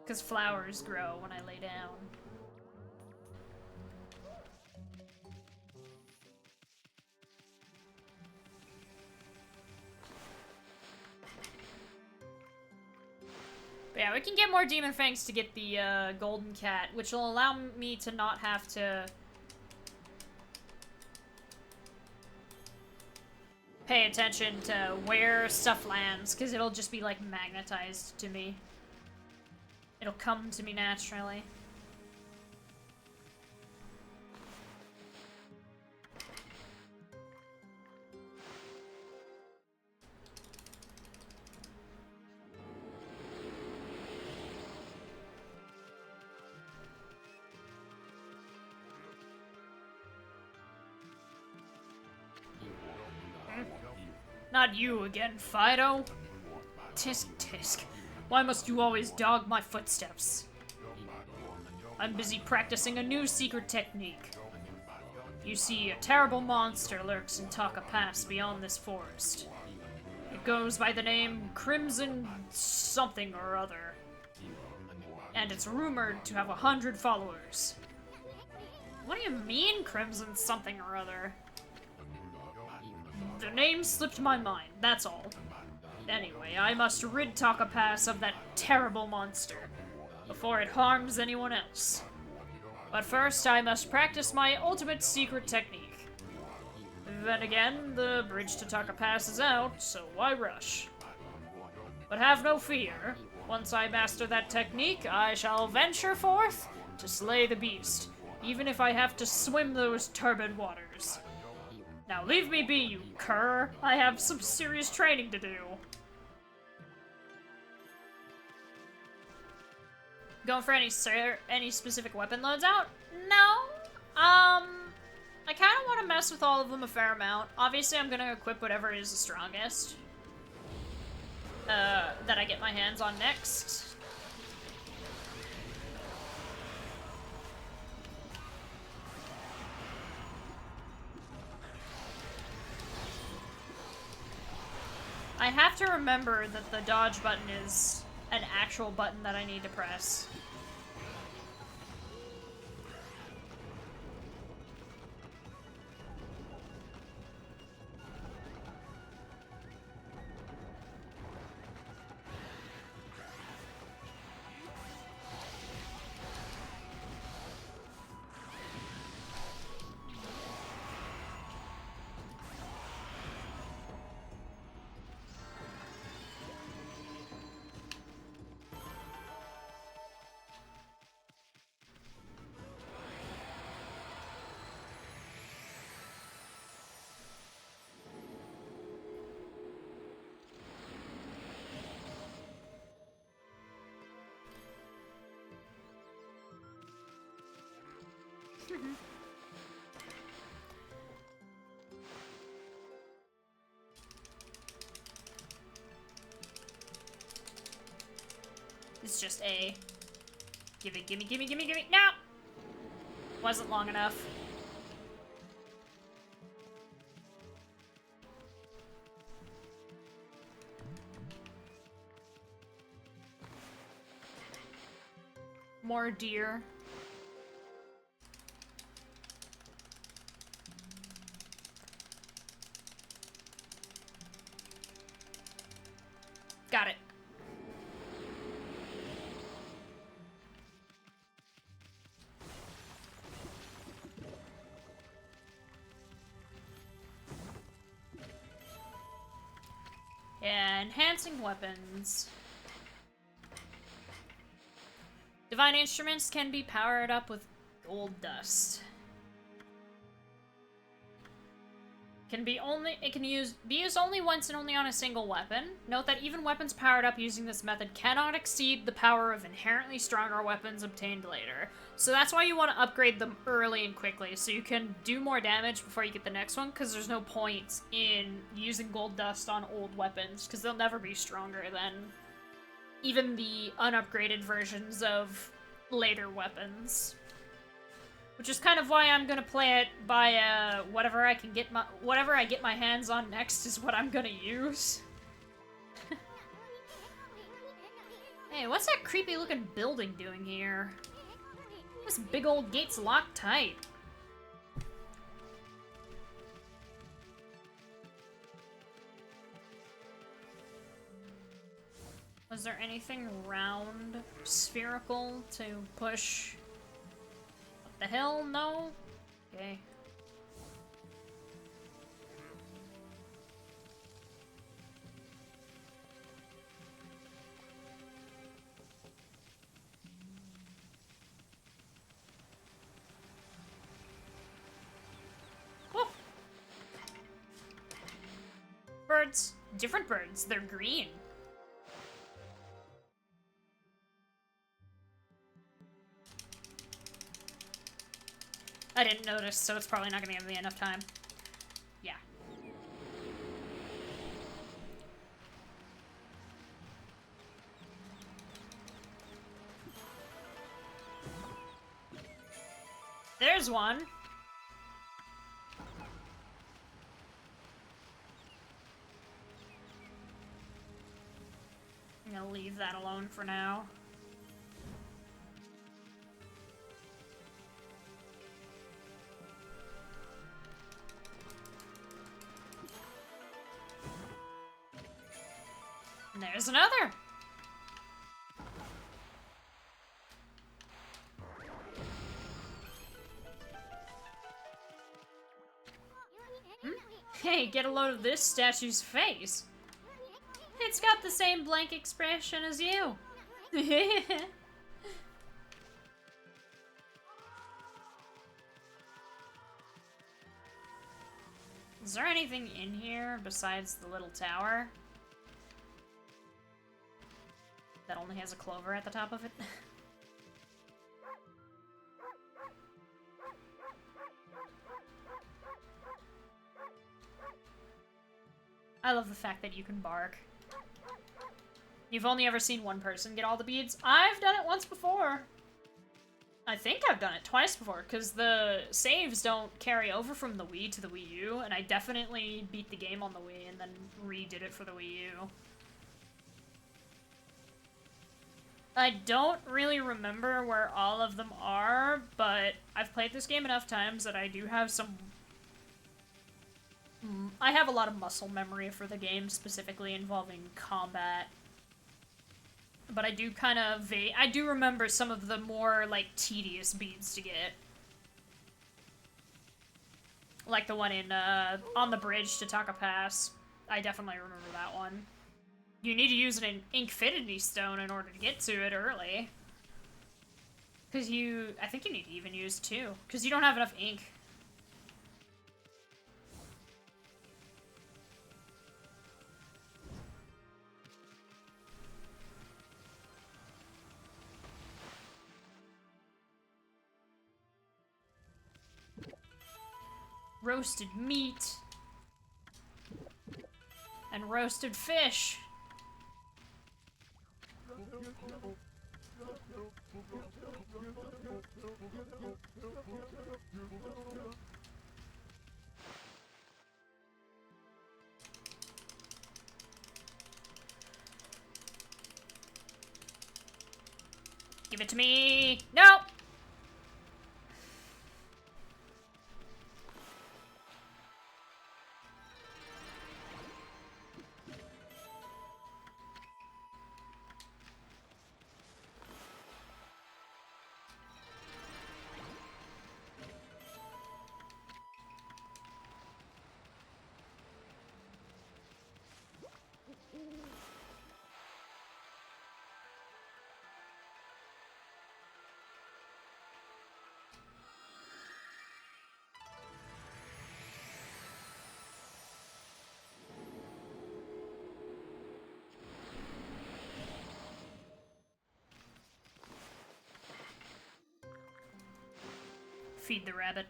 Because flowers grow when I lay down. But yeah, we can get more Demon Fangs to get the Golden Cat, which will allow me to not have to pay attention to where stuff lands, because it'll just be, like, magnetized to me. It'll come to me naturally. Not you again, Fido. Tisk tisk. Why must you always dog my footsteps? I'm busy practicing a new secret technique. You see, a terrible monster lurks in Taka Pass beyond this forest. It goes by the name Crimson something or other. And it's rumored to have 100 followers. What do you mean, Crimson something or other? The name slipped my mind, that's all. Anyway, I must rid Taka Pass of that terrible monster before it harms anyone else. But first, I must practice my ultimate secret technique. Then again, the bridge to Taka Pass is out, so why rush? But have no fear. Once I master that technique, I shall venture forth to slay the beast, even if I have to swim those turbid waters. Now leave me be, you cur. I have some serious training to do. Going for any specific weapon loads out? No. I kind of want to mess with all of them a fair amount. Obviously, I'm gonna equip whatever is the strongest that I get my hands on next. I have to remember that the dodge button is an actual button that I need to press. It's just A. Gimme, gimme, gimme, gimme, gimme. No! Wasn't long enough. More deer. Got it. Yeah, enhancing weapons. Divine instruments can be powered up with gold dust. It can be used only once and only on a single weapon. Note that even weapons powered up using this method cannot exceed the power of inherently stronger weapons obtained later. So that's why you want to upgrade them early and quickly, so you can do more damage before you get the next one, because there's no point in using gold dust on old weapons, because they'll never be stronger than even the unupgraded versions of later weapons. Which is kind of why I'm gonna play it by whatever I get my hands on next is what I'm gonna use. Hey, what's that creepy looking building doing here? This big old gate's locked tight. Was there anything round, spherical to push? The hell? No? Okay. Whoa. Birds. Different birds. They're green. I didn't notice, so it's probably not gonna give me enough time. Yeah. There's one. I'm gonna leave that alone for now. And there's another! Hey, get a load of this statue's face. It's got the same blank expression as you. Is there anything in here besides the little tower? That only has a clover at the top of it? I love the fact that you can bark. You've only ever seen one person get all the beads. I've done it once before. I think I've done it twice before, because the saves don't carry over from the Wii to the Wii U, and I definitely beat the game on the Wii and then redid it for the Wii U. I don't really remember where all of them are, but I've played this game enough times that I do have some... I have a lot of muscle memory for the game, specifically involving combat. But I do kind of I do remember some of the more, like, tedious beads to get. Like the one in, on the bridge to Taka Pass. I definitely remember that one. You need to use an Infinity Stone in order to get to it early. Because I think you need to even use 2. Because you don't have enough ink. Roasted meat. And roasted fish. Give it to me. Nope. Feed the rabbit.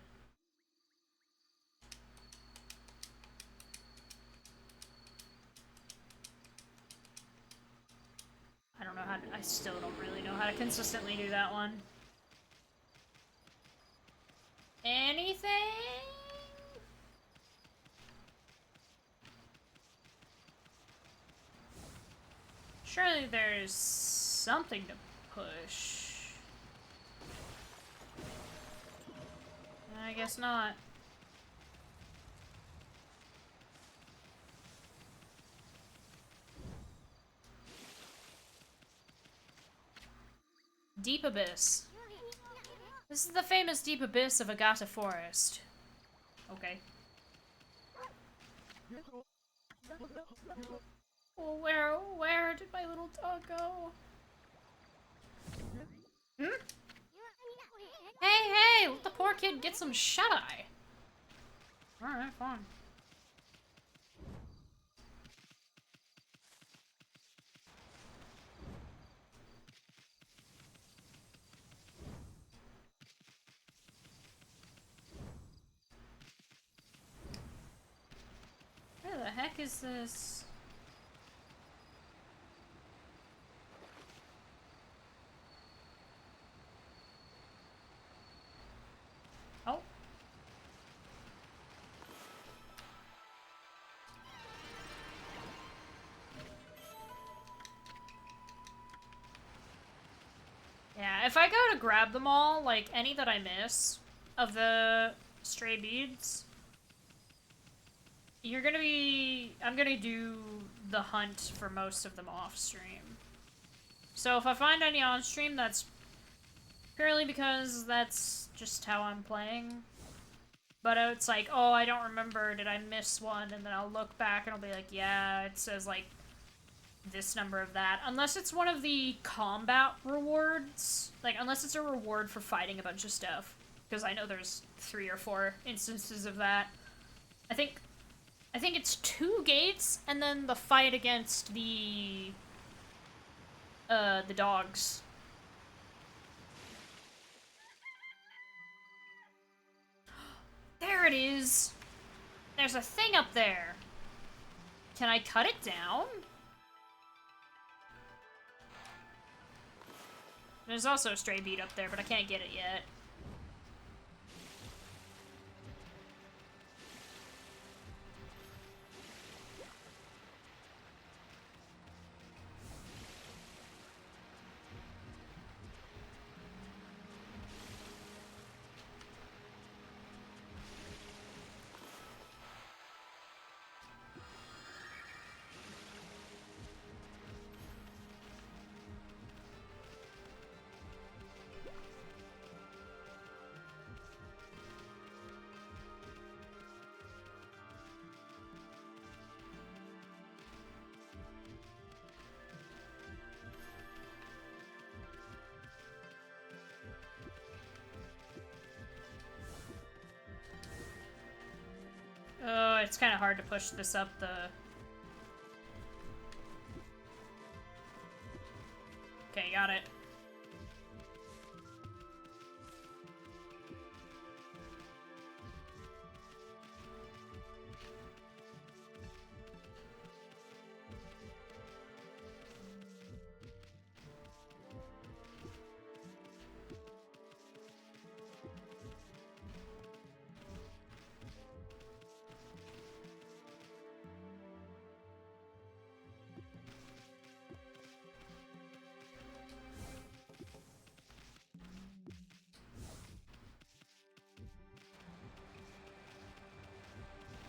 I don't know how to, I still don't really know how to consistently do that one. Anything? Surely there's something to push. I guess not. Deep Abyss. This is the famous Deep Abyss of Agata Forest. Okay. Oh, where did my little dog go? Hmm? Hey, let the poor kid get some shut-eye. Alright, fine. Where the heck is this? if I go to grab them all, like, any that I miss of the stray beads, you're gonna be... I'm gonna do the hunt for most of them off-stream. So if I find any on-stream, that's purely because that's just how I'm playing. But it's like, oh, I don't remember, did I miss one? And then I'll look back and I'll be like, yeah, it says, like, this number of that. Unless it's one of the combat rewards. Like, unless it's a reward for fighting a bunch of stuff. Because I know there's 3 or 4 instances of that. I think it's 2 gates, and then the fight against the dogs. There it is! There's a thing up there! Can I cut it down? There's also a stray bead up there, but I can't get it yet. Oh, it's kind of hard to push this up the... Okay, got it.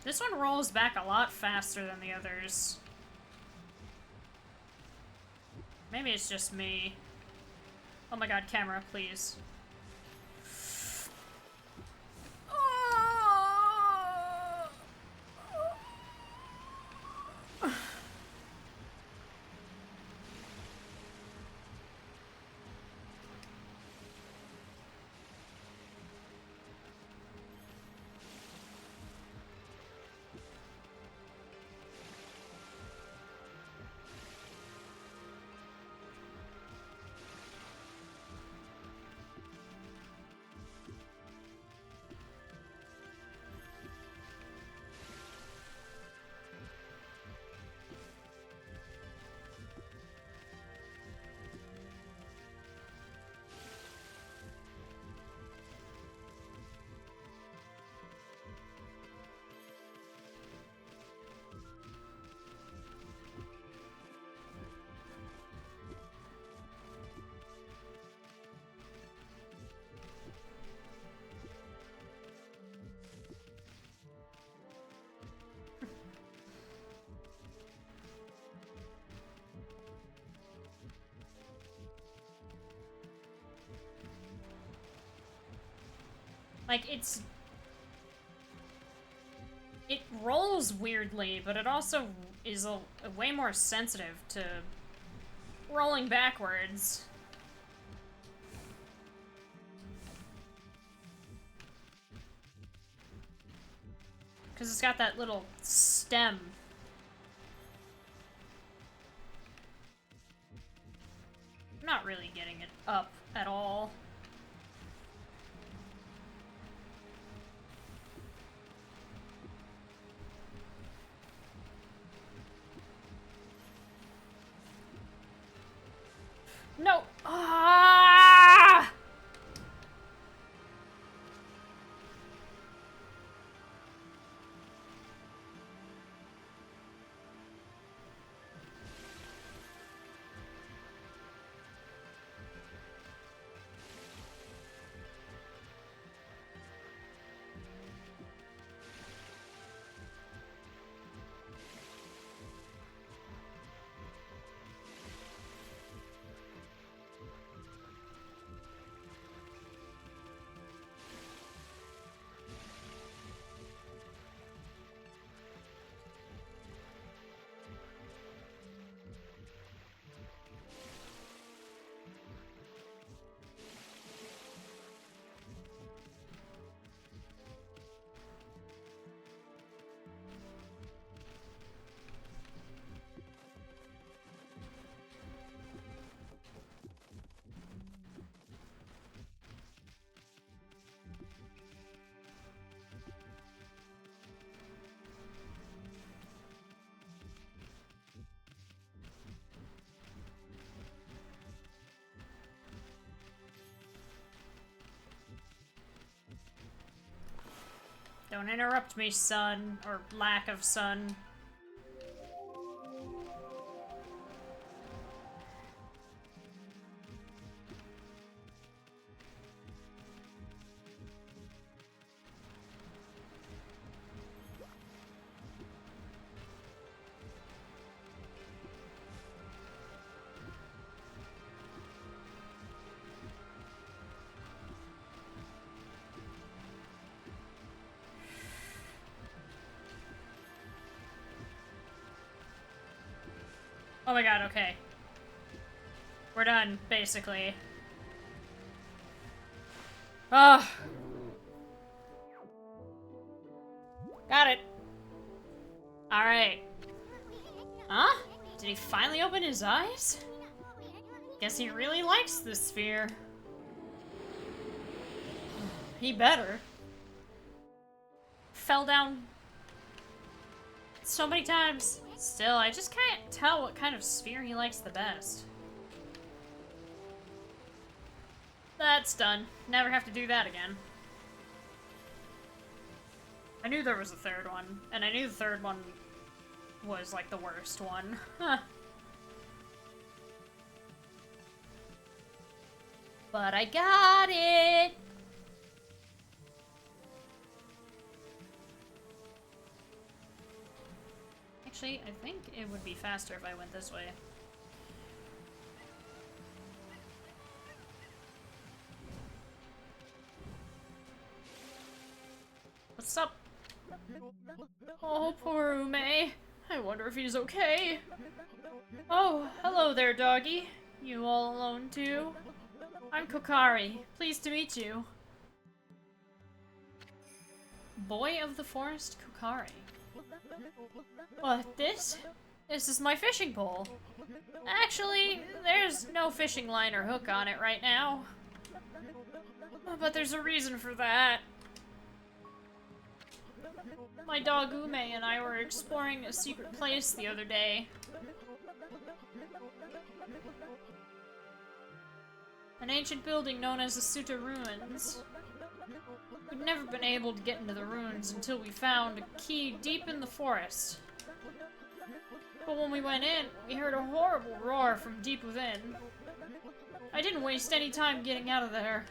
This one rolls back a lot faster than the others. Maybe it's just me. Oh my god, camera, please. Like, it rolls weirdly, but it also is a way more sensitive to rolling backwards. Because it's got that little stem. I'm not really getting it up at all. No! Ah! Don't interrupt me, son. Or lack of son. Oh my god, okay. We're done, basically. Oh. Got it. Alright. Huh? Did he finally open his eyes? Guess he really likes this sphere. He better. Fell down so many times. Still, I just can't tell what kind of sphere he likes the best. That's done. Never have to do that again. I knew there was a third one, and I knew the third one was, like, the worst one. Huh. But I got it! Actually, I think it would be faster if I went this way. What's up? Oh, poor Ume. I wonder if he's okay. Oh, hello there, doggy. You all alone too? I'm Kokari. Pleased to meet you. Boy of the Forest Kokari. What, this? This is my fishing pole. Actually, there's no fishing line or hook on it right now. But there's a reason for that. My dog Ume and I were exploring a secret place the other day. An ancient building known as the Sutta Ruins. We'd never been able to get into the ruins until we found a key deep in the forest. But when we went in, we heard a horrible roar from deep within. I didn't waste any time getting out of there.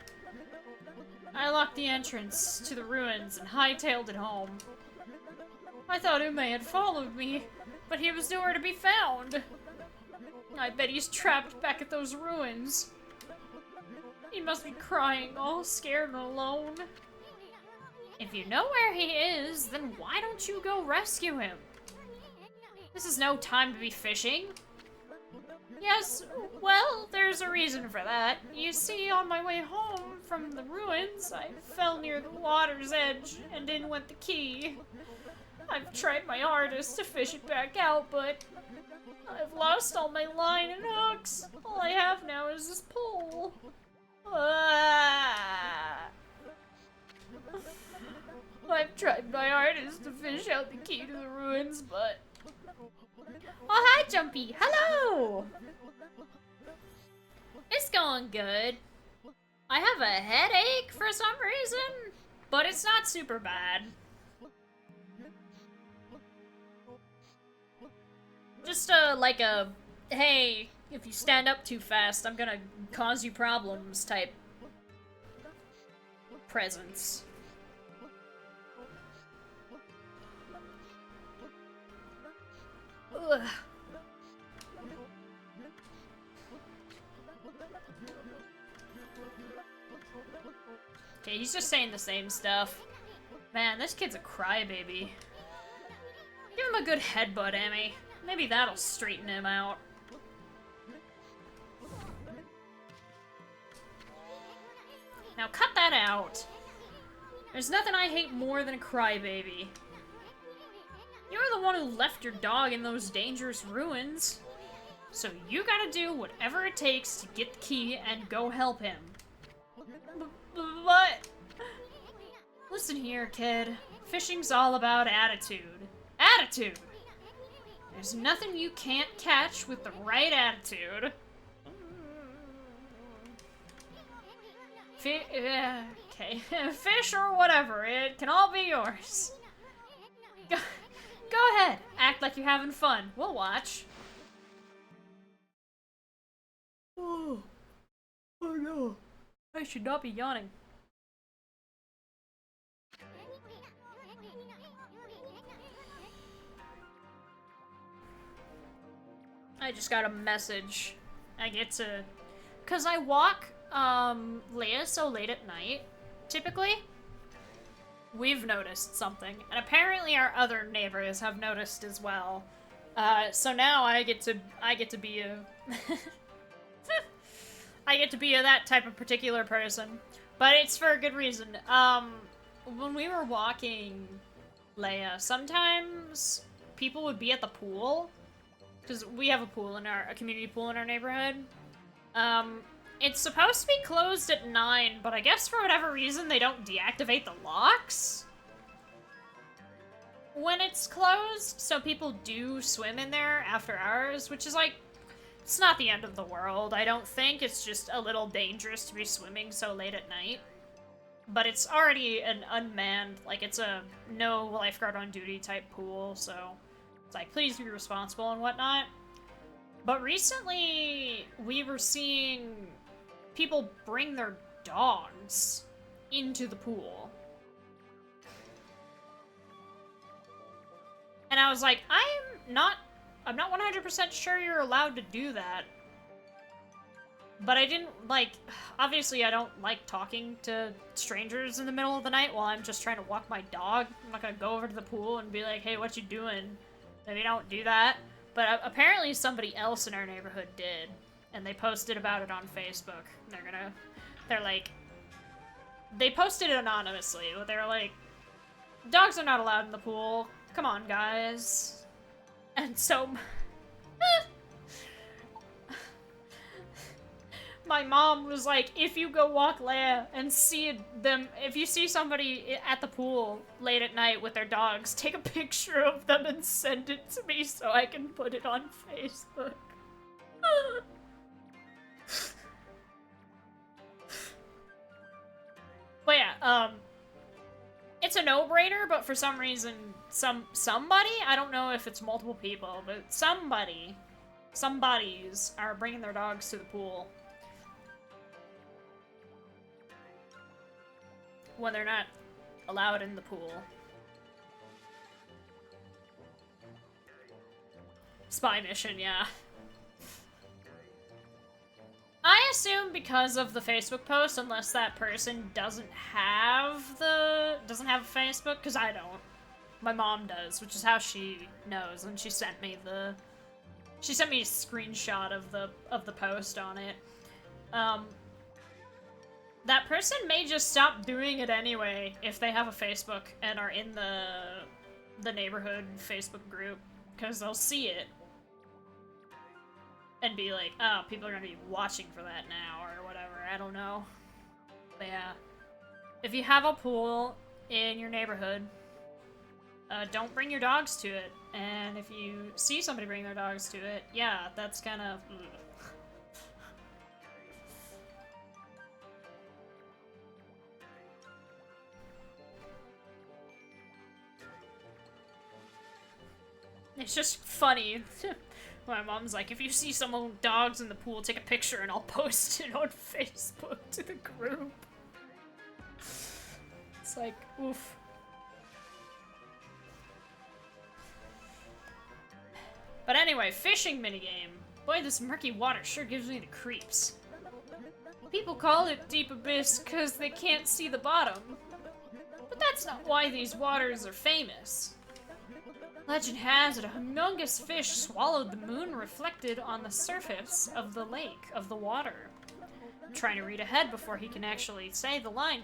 I locked the entrance to the ruins and hightailed it home. I thought Ume had followed me, but he was nowhere to be found. I bet he's trapped back at those ruins. He must be crying, all scared and alone. If you know where he is, then why don't you go rescue him? This is no time to be fishing. Yes, well, there's a reason for that. You see, on my way home from the ruins, I fell near the water's edge, and in went the key. I've tried my hardest to fish it back out, but I've lost all my line and hooks. All I have now is this pole. I've tried my hardest to fish out the key to the ruins, but... Oh, hi, Jumpy! Hello! It's going good. I have a headache for some reason, but it's not super bad. Just, like a, hey, if you stand up too fast, I'm gonna cause you problems type presence. Ugh. Okay, he's just saying the same stuff. Man, this kid's a crybaby. Give him a good headbutt, Emmy. Maybe that'll straighten him out. Now cut that out. There's nothing I hate more than a crybaby. You're the one who left your dog in those dangerous ruins. So you gotta do whatever it takes to get the key and go help him. But... Listen here, kid. Fishing's all about attitude. Attitude! There's nothing you can't catch with the right attitude. Okay, fish or whatever, it can all be yours. Go ahead, act like you're having fun. We'll watch. Oh no. I should not be yawning. I just got a message. I get to... Cause I walk, Leia so late at night, typically. We've noticed something, and apparently our other neighbors have noticed as well. So now I get to be a... I get to be that type of particular person. But it's for a good reason. When we were walking Leia, sometimes people would be at the pool. Because we have a pool in a community pool in our neighborhood. It's supposed to be closed at 9, but I guess for whatever reason they don't deactivate the locks when it's closed, so people do swim in there after hours, which is like, it's not the end of the world, I don't think. It's just a little dangerous to be swimming so late at night. But it's already an unmanned, like, it's a no lifeguard on duty type pool, so it's like, please be responsible and whatnot. But recently, we were seeing people bring their dogs into the pool. And I was like, I'm not 100% sure you're allowed to do that. But I didn't, like, obviously I don't like talking to strangers in the middle of the night while I'm just trying to walk my dog. I'm not gonna go over to the pool and be like, hey, what you doing? Maybe don't do that. But apparently somebody else in our neighborhood did, and they posted about it on Facebook. They're like, they posted it anonymously, but they were like, dogs are not allowed in the pool. Come on, guys. And so, my mom was like, if you go walk Leia and see them, if you see somebody at the pool late at night with their dogs, take a picture of them and send it to me so I can put it on Facebook. But yeah, it's a no-brainer, but for some reason, somebody, I don't know if it's multiple people, but somebodies are bringing their dogs to the pool when they're not allowed in the pool. Spy mission, yeah. I assume because of the Facebook post, unless that person doesn't have Facebook, because I don't. My mom does, which is how she knows, and she sent me a screenshot of the post on it. That person may just stop doing it anyway if they have a Facebook and are in the neighborhood Facebook group, because they'll see it and be like, oh, people are gonna be watching for that now, or whatever, I don't know. But yeah. If you have a pool in your neighborhood, don't bring your dogs to it. And if you see somebody bring their dogs to it, yeah, that's kind of... It's just funny. My mom's like, if you see someone with dogs in the pool, take a picture and I'll post it on Facebook to the group. It's like, oof. But anyway, fishing minigame. Boy, this murky water sure gives me the creeps. People call it deep abyss because they can't see the bottom. But that's not why these waters are famous. Legend has it a humongous fish swallowed the moon reflected on the surface of the lake, of the water. I'm trying to read ahead before he can actually say the line.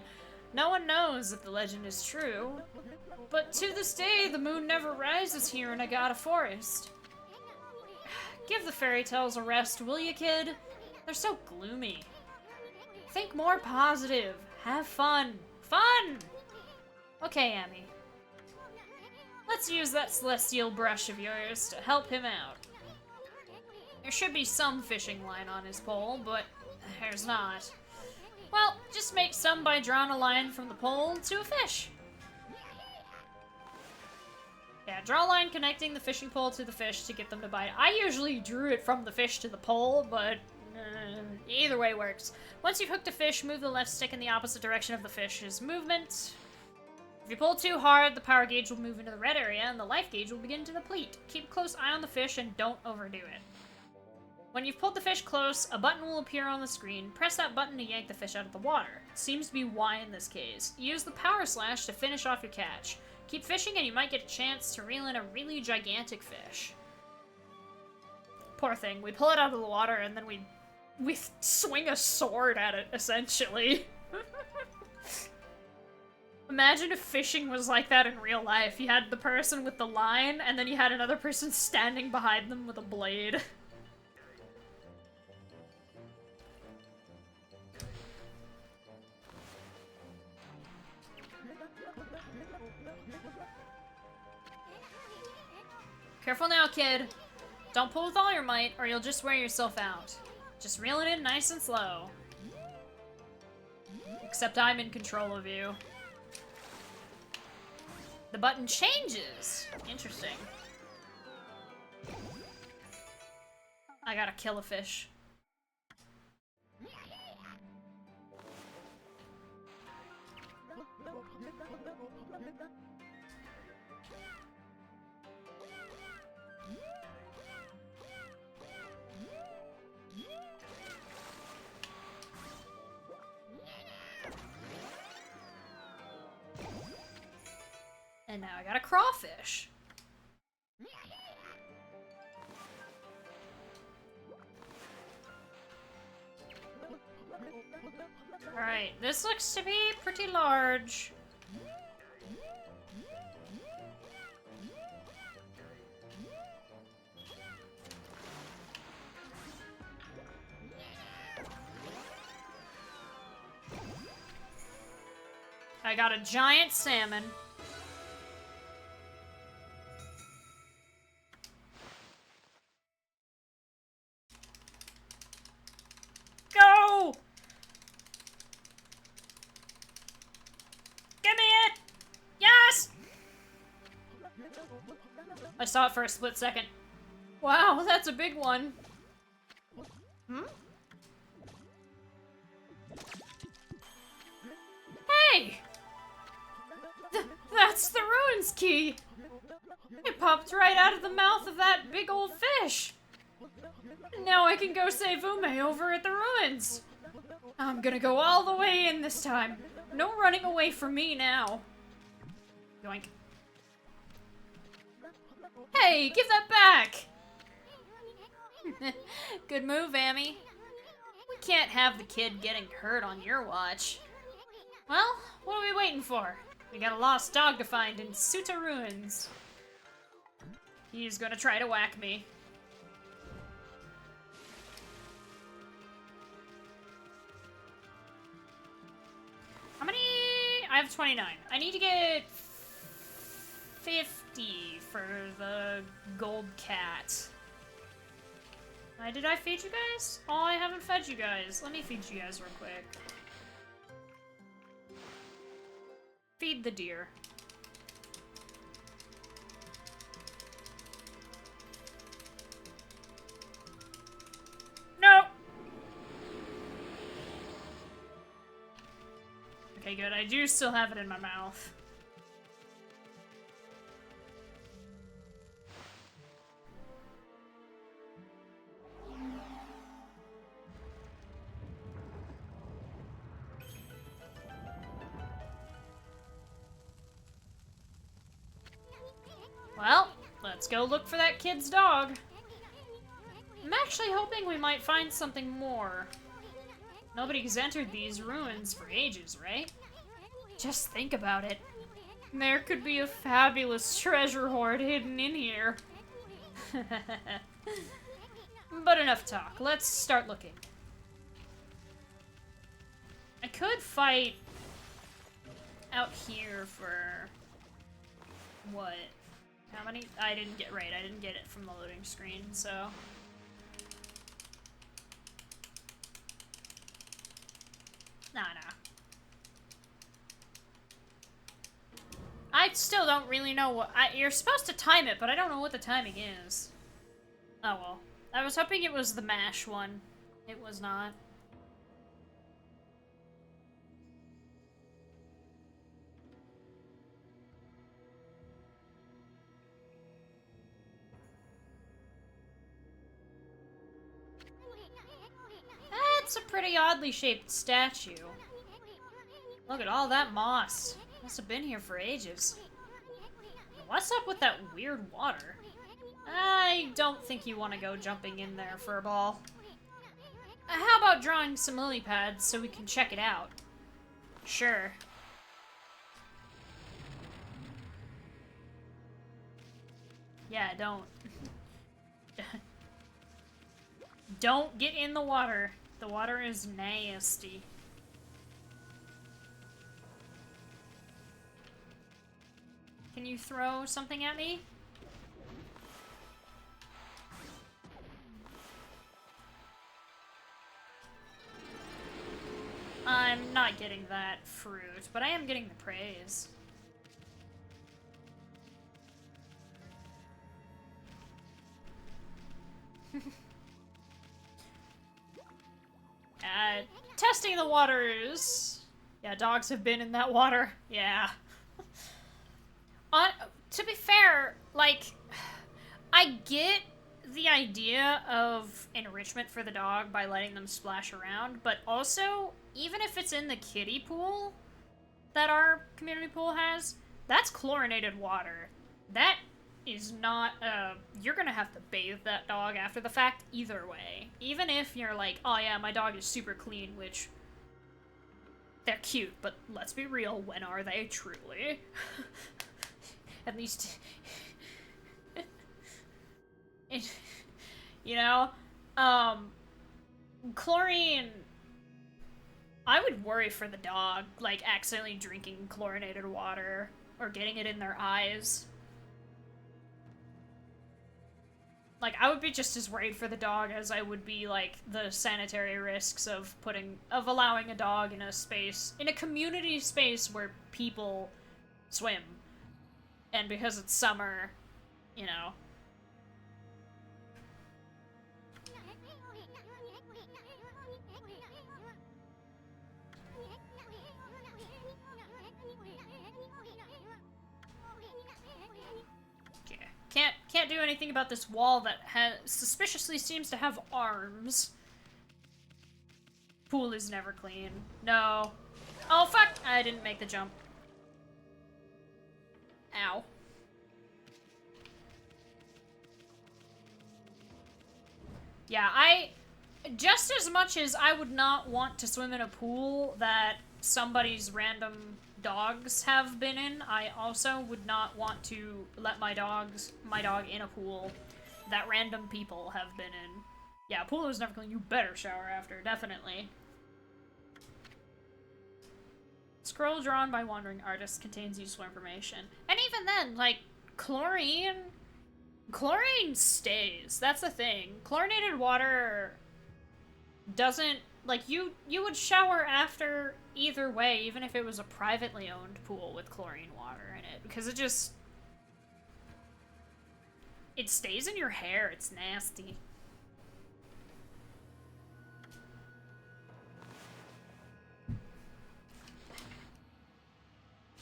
No one knows if the legend is true, but to this day the moon never rises here in Agata Forest. Give the fairy tales a rest, will you, kid? They're so gloomy. Think more positive. Have fun. Fun! Okay, Amy. Let's use that celestial brush of yours to help him out. There should be some fishing line on his pole, but there's not. Well, just make some by drawing a line from the pole to a fish. Yeah, draw a line connecting the fishing pole to the fish to get them to bite. I usually drew it from the fish to the pole, but either way works. Once you've hooked a fish, move the left stick in the opposite direction of the fish's movement. If you pull too hard, the power gauge will move into the red area and the life gauge will begin to deplete. Keep a close eye on the fish and don't overdo it. When you've pulled the fish close, a button will appear on the screen. Press that button to yank the fish out of the water. It seems to be Y in this case. Use the power slash to finish off your catch. Keep fishing and you might get a chance to reel in a really gigantic fish. Poor thing. We pull it out of the water and then we swing a sword at it, essentially. Imagine if fishing was like that in real life. You had the person with the line, and then you had another person standing behind them with a blade. Careful now, kid. Don't pull with all your might, or you'll just wear yourself out. Just reel it in nice and slow. Except I'm in control of you. The button changes! Interesting. I gotta kill a fish. And now I got a crawfish. Alright, this looks to be pretty large. I got a giant salmon. Go! Give me it! Yes! I saw it for a split second. Wow, that's a big one. Hmm? Hey! That's the ruins key! It popped right out of the mouth of that big old fish! Now I can go save Ume over at the ruins! I'm gonna go all the way in this time. No running away from me now. Yoink. Hey, give that back! Good move, Amy. We can't have the kid getting hurt on your watch. Well, what are we waiting for? We got a lost dog to find in Suta Ruins. He's gonna try to whack me. How many? I have 29. I need to get 50 for the gold cat. Did I feed you guys? Oh, I haven't fed you guys. Let me feed you guys real quick. Feed the deer. No! Okay, good. I do still have it in my mouth. Well, let's go look for that kid's dog. I'm actually hoping we might find something more. Nobody's entered these ruins for ages, right? Just think about it. There could be a fabulous treasure hoard hidden in here. But enough talk. Let's start looking. I could fight out here for... what? How many? I didn't get right. I didn't get it from the loading screen, so... Nah. I still don't really know what... you're supposed to time it, but I don't know what the timing is. Oh well. I was hoping it was the MASH one. It was not. That's a pretty oddly shaped statue. Look at all that moss. Must have been here for ages. What's up with that weird water? I don't think you want to go jumping in there for a ball. How about drawing some lily pads so we can check it out? Sure. Yeah, don't. Don't get in the water. The water is nasty. Can you throw something at me? I'm not getting that fruit, but I am getting the praise. Testing the waters. Yeah, dogs have been in that water. Yeah. To be fair, like, I get the idea of enrichment for the dog by letting them splash around, but also, even if it's in the kiddie pool that our community pool has, that's chlorinated water. That is not, you're gonna have to bathe that dog after the fact either way. Even if you're like, oh yeah, my dog is super clean, which, they're cute, but let's be real, when are they truly? At least, you know, chlorine, I would worry for the dog, like, accidentally drinking chlorinated water, or getting it in their eyes. Like, I would be just as worried for the dog as I would be, like, the sanitary risks of allowing a dog in a space, in a community space where people swim. And because it's summer, you know. Can't do anything about this wall that suspiciously seems to have arms. Pool is never clean. No. Oh, fuck! I didn't make the jump. Ow. Yeah, just as much as I would not want to swim in a pool that somebody's random dogs have been in, I also would not want to let my dog in a pool that random people have been in. Yeah, pool is never clean. You better shower after, definitely. Scroll drawn by wandering artists contains useful information. And even then, like, chlorine stays. That's the thing. Chlorinated water doesn't, like, you would shower after either way, even if it was a privately owned pool with chlorine water in it, because it stays in your hair. It's nasty.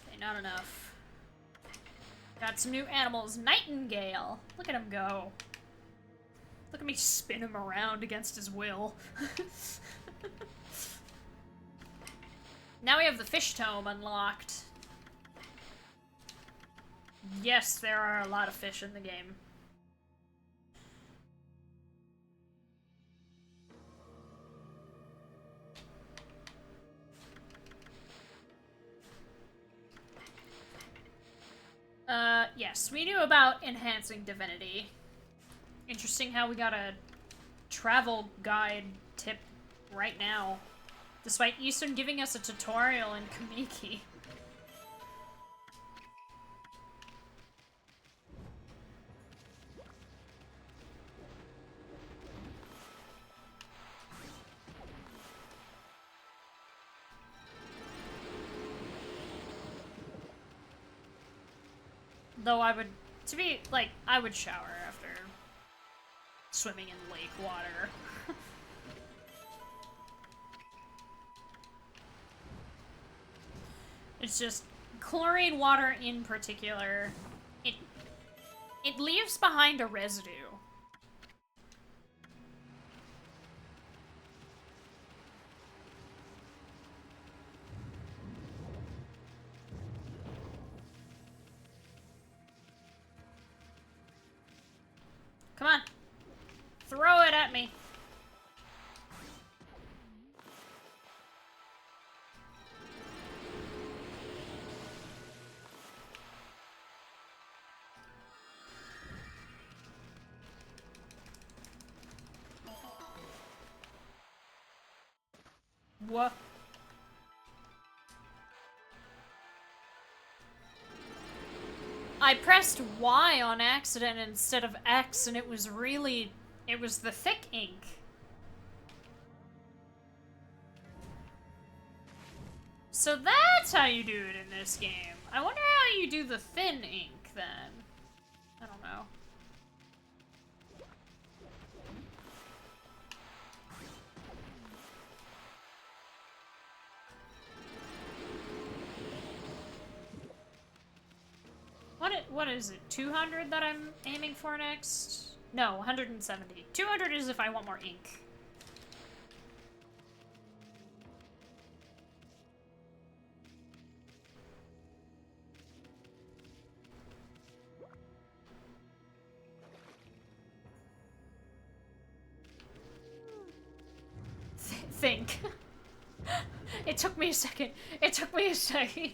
Okay, not enough. Got some new animals. Nightingale. Look at him go. Look at me spin him around against his will. Now we have the fish tome unlocked. Yes, there are a lot of fish in the game. Yes, we knew about enhancing divinity. Interesting how we got a travel guide tip right now, despite Eastern giving us a tutorial in Kamiki. Though I would, to be, like, I would shower after swimming in lake water. It's just, chlorine water in particular, it leaves behind a residue. Come on. Throw it at me. What? I pressed Y on accident instead of X, and it was the thick ink. So that's how you do it in this game. I wonder how you do the thin ink, then. I don't know. What is it? 200 that I'm aiming for next? No, 170. 200 is if I want more ink. Think. It took me a second. It took me a second.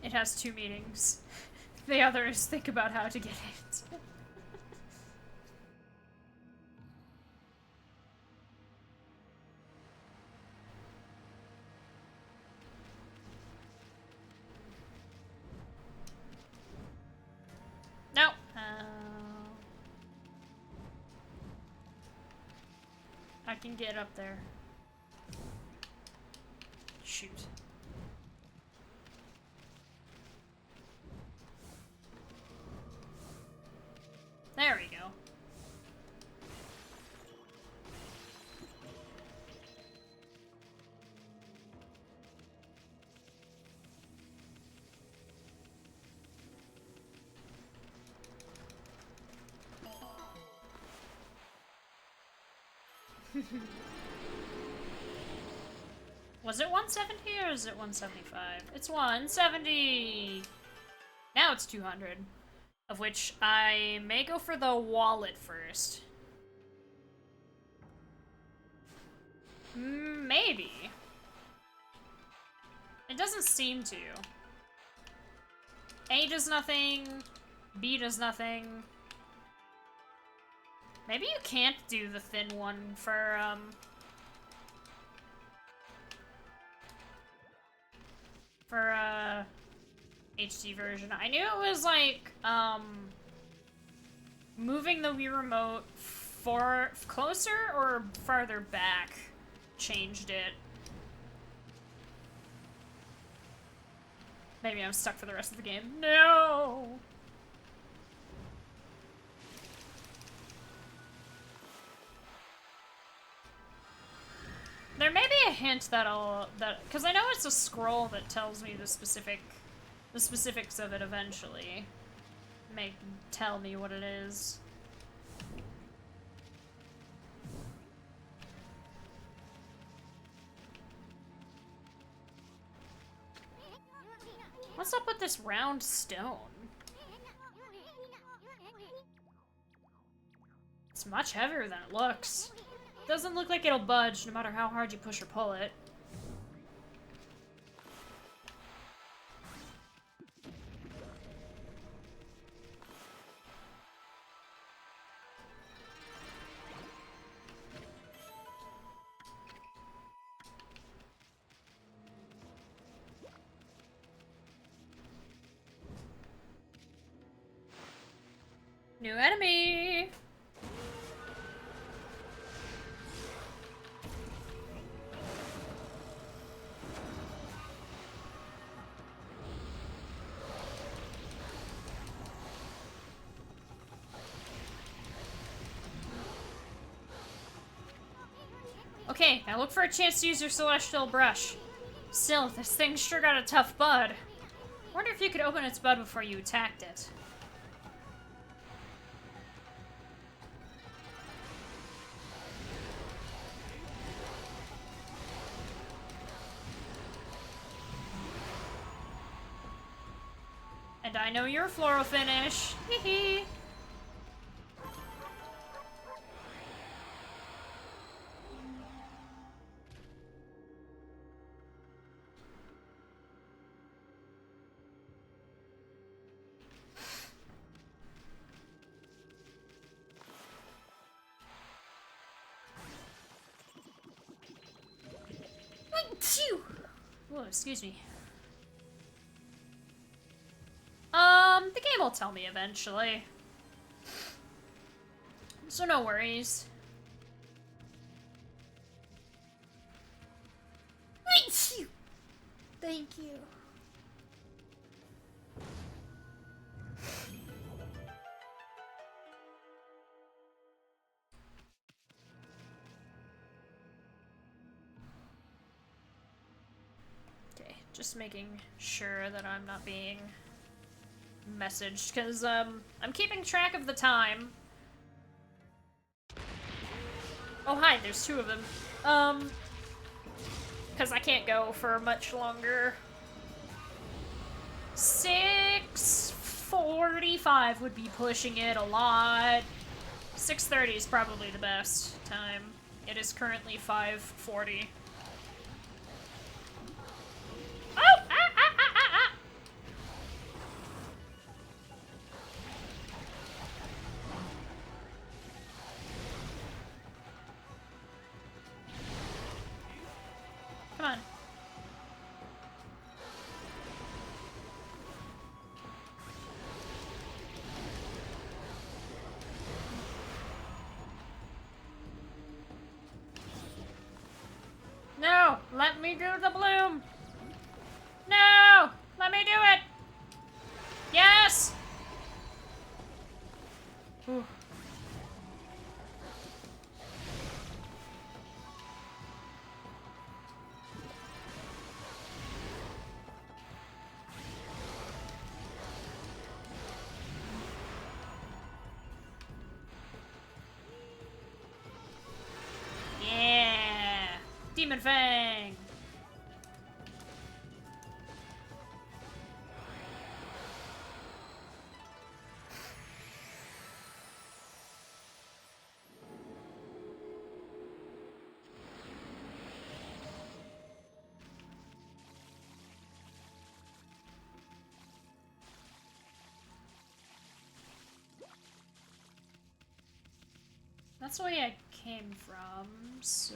It has 2 meanings. The other is think about how to get it. No. I can get up there. Shoot. There we go. Was it 170 or is it 175? It's 170! Now it's 200. Of which I may go for the wallet first. Maybe. It doesn't seem to. A does nothing. B does nothing. Maybe you can't do the thin one for, HD version. I knew it was like, moving the Wii Remote closer or farther back changed it. Maybe I'm stuck for the rest of the game. No! There may be a hint because I know it's a scroll that tells me the specifics of it eventually. May tell me what it is. What's up with this round stone? It's much heavier than it looks. Doesn't look like it'll budge no matter how hard you push or pull it. New enemy! Okay, now look for a chance to use your celestial brush. Still, this thing sure got a tough bud. Wonder if you could open its bud before you attacked it. And I know your floral finish. Hee hee. Whoa, excuse me. The game will tell me eventually. So no worries. Thank you. Okay, just making sure that I'm not being messaged, because, I'm keeping track of the time. Oh, hi, there's two of them. Because I can't go for much longer. 6:45 would be pushing it a lot. 6:30 is probably the best time. It is currently 5:40. Oh! Ah, ah, ah, ah, ah! Come on. No! Let me do the bloom! No! Let me do it! Yes! Ooh. Yeah! Demon Fang! That's the way I came from, so...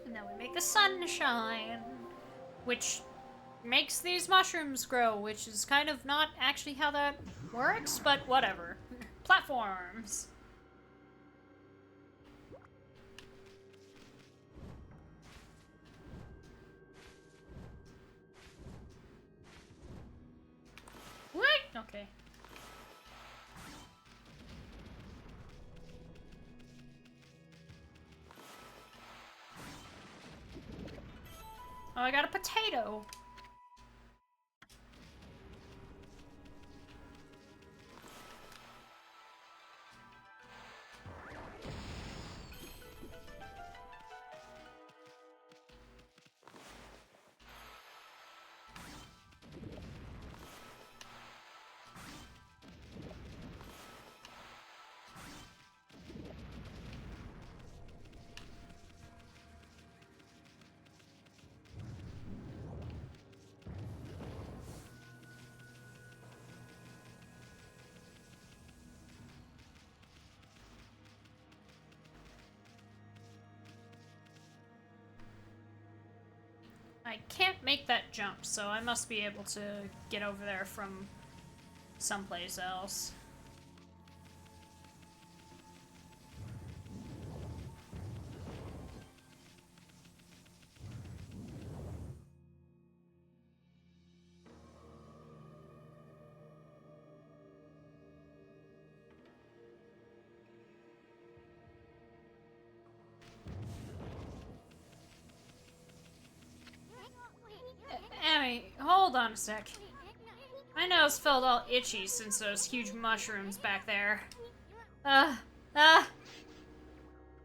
And then we make the sun shine, which makes these mushrooms grow, which is kind of not actually how that works, but whatever. Platforms. What? Okay. Oh, I got a potato. I can't make that jump, so I must be able to get over there from someplace else. Emmy, hold on a sec. My nose felt all itchy since those huge mushrooms back there. Dang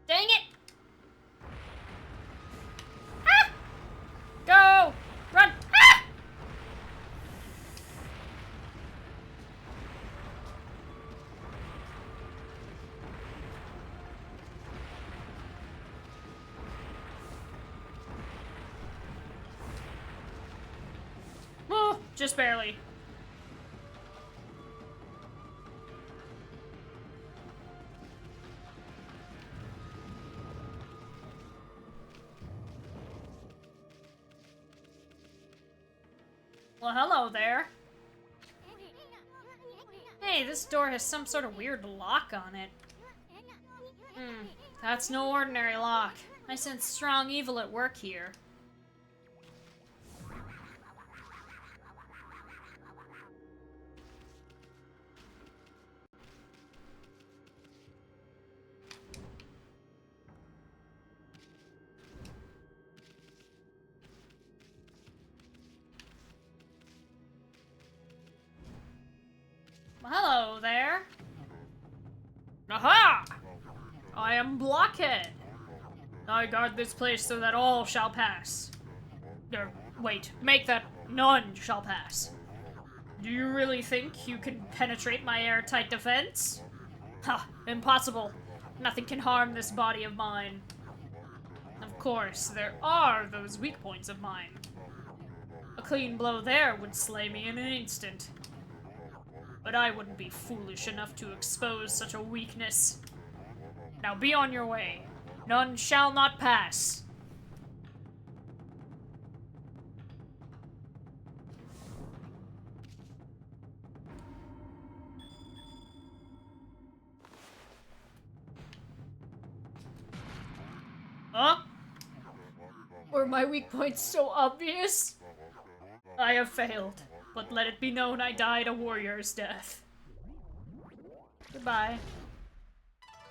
it! Ah! Go! Run! Ah! Oh, just barely. Well, hello there. Hey, this door has some sort of weird lock on it. That's no ordinary lock. I sense strong evil at work here. Well, hello there. Aha! I am Blockhead. I guard this place so that all shall pass. Wait, make that none shall pass. Do you really think you can penetrate my airtight defense? Ha! Impossible. Nothing can harm this body of mine. Of course, there are those weak points of mine. A clean blow there would slay me in an instant. But I wouldn't be foolish enough to expose such a weakness. Now be on your way. None shall not pass. Huh? Were my weak points so obvious? I have failed, but let it be known I died a warrior's death. Goodbye.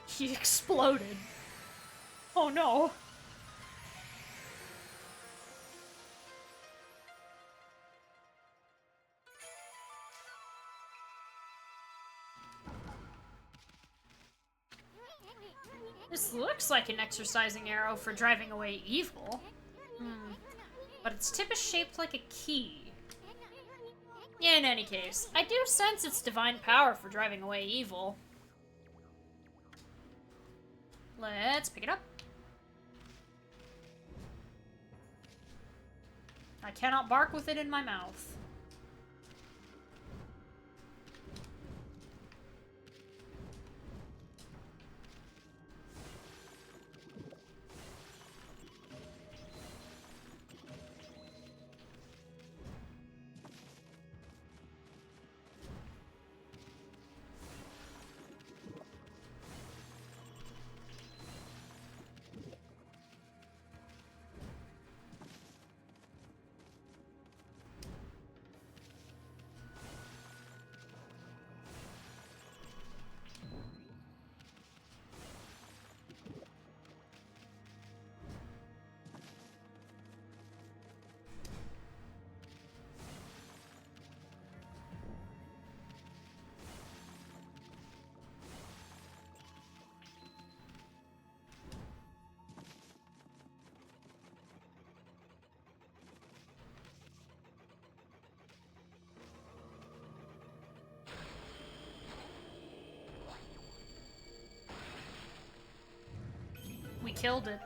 He exploded. Oh no. This looks like an exorcising arrow for driving away evil. But its tip is shaped like a key. In any case, I do sense its divine power for driving away evil. Let's pick it up. I cannot bark with it in my mouth. We killed it.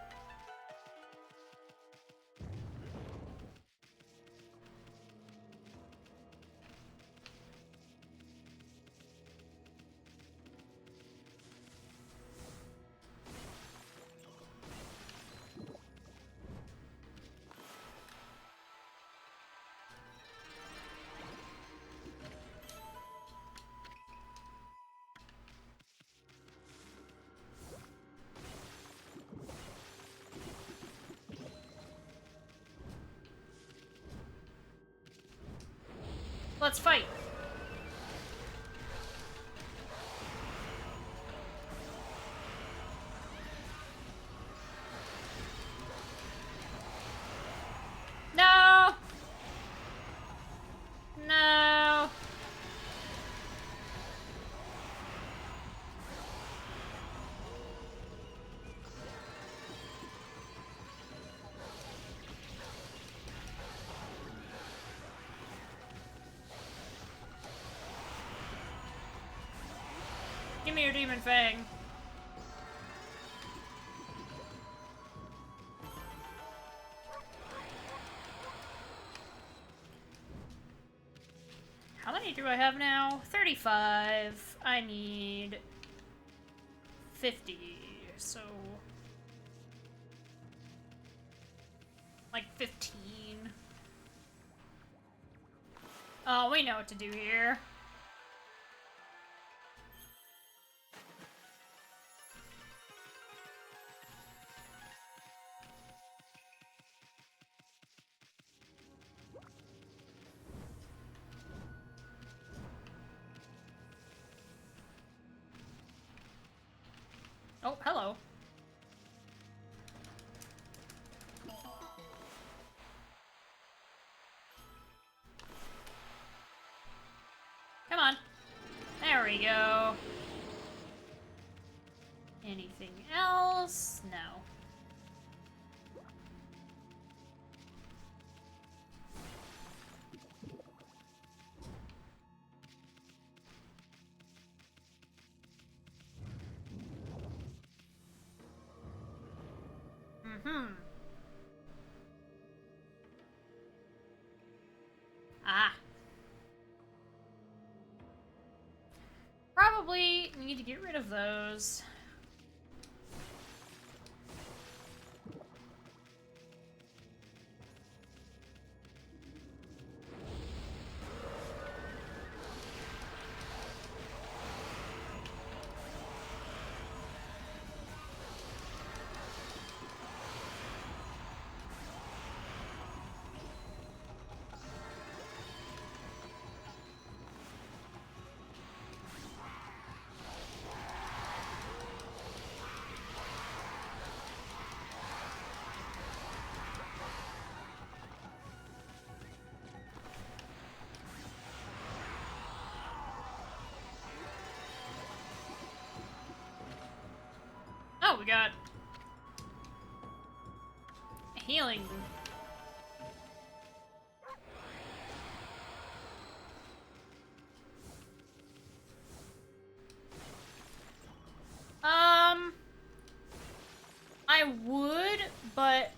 let's fight. No! No! Give me your demon fang. How many do I have now? 35. I need 50, so like 15. Oh, we know what to do here. Oh, hello. Come on. There we go. Anything else? No. Mm-hmm. Ah. Probably need to get rid of those. Oh, we got a healing. I would, but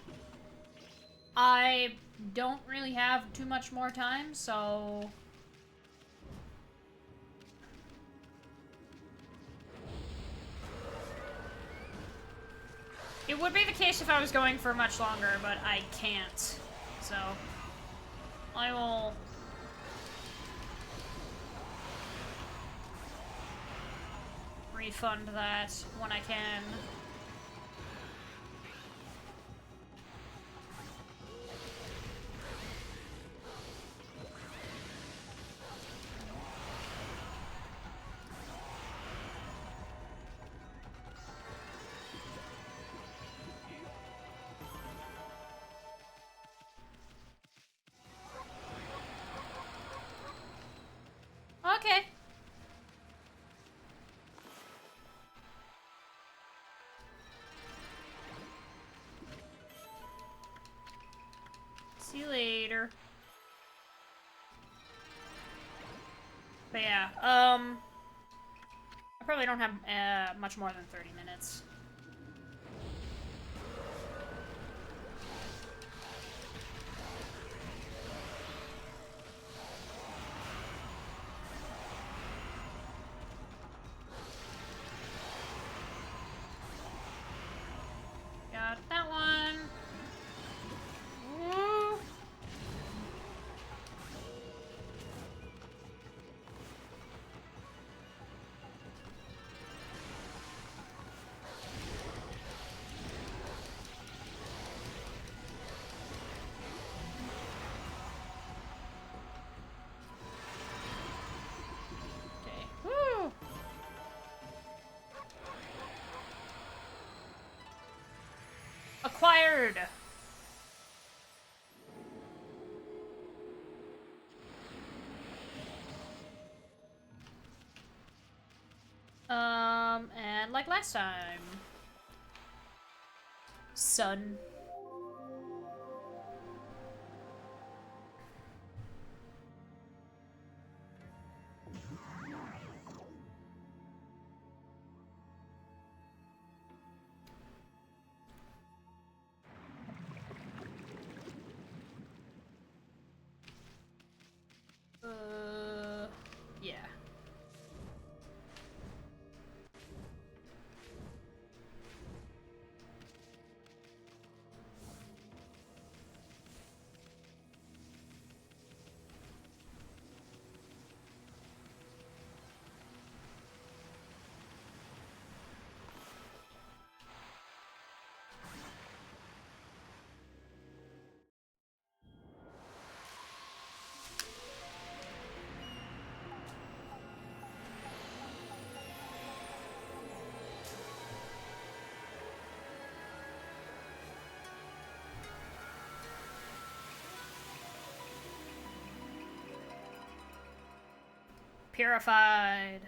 I don't really have too much more time, so it would be the case if I was going for much longer, but I can't. So I will refund that when I can. Okay. See you later. But yeah, I probably don't have much more than 30 minutes. Got that one. Woo. word! And like last time. Sun. Yeah. Purified.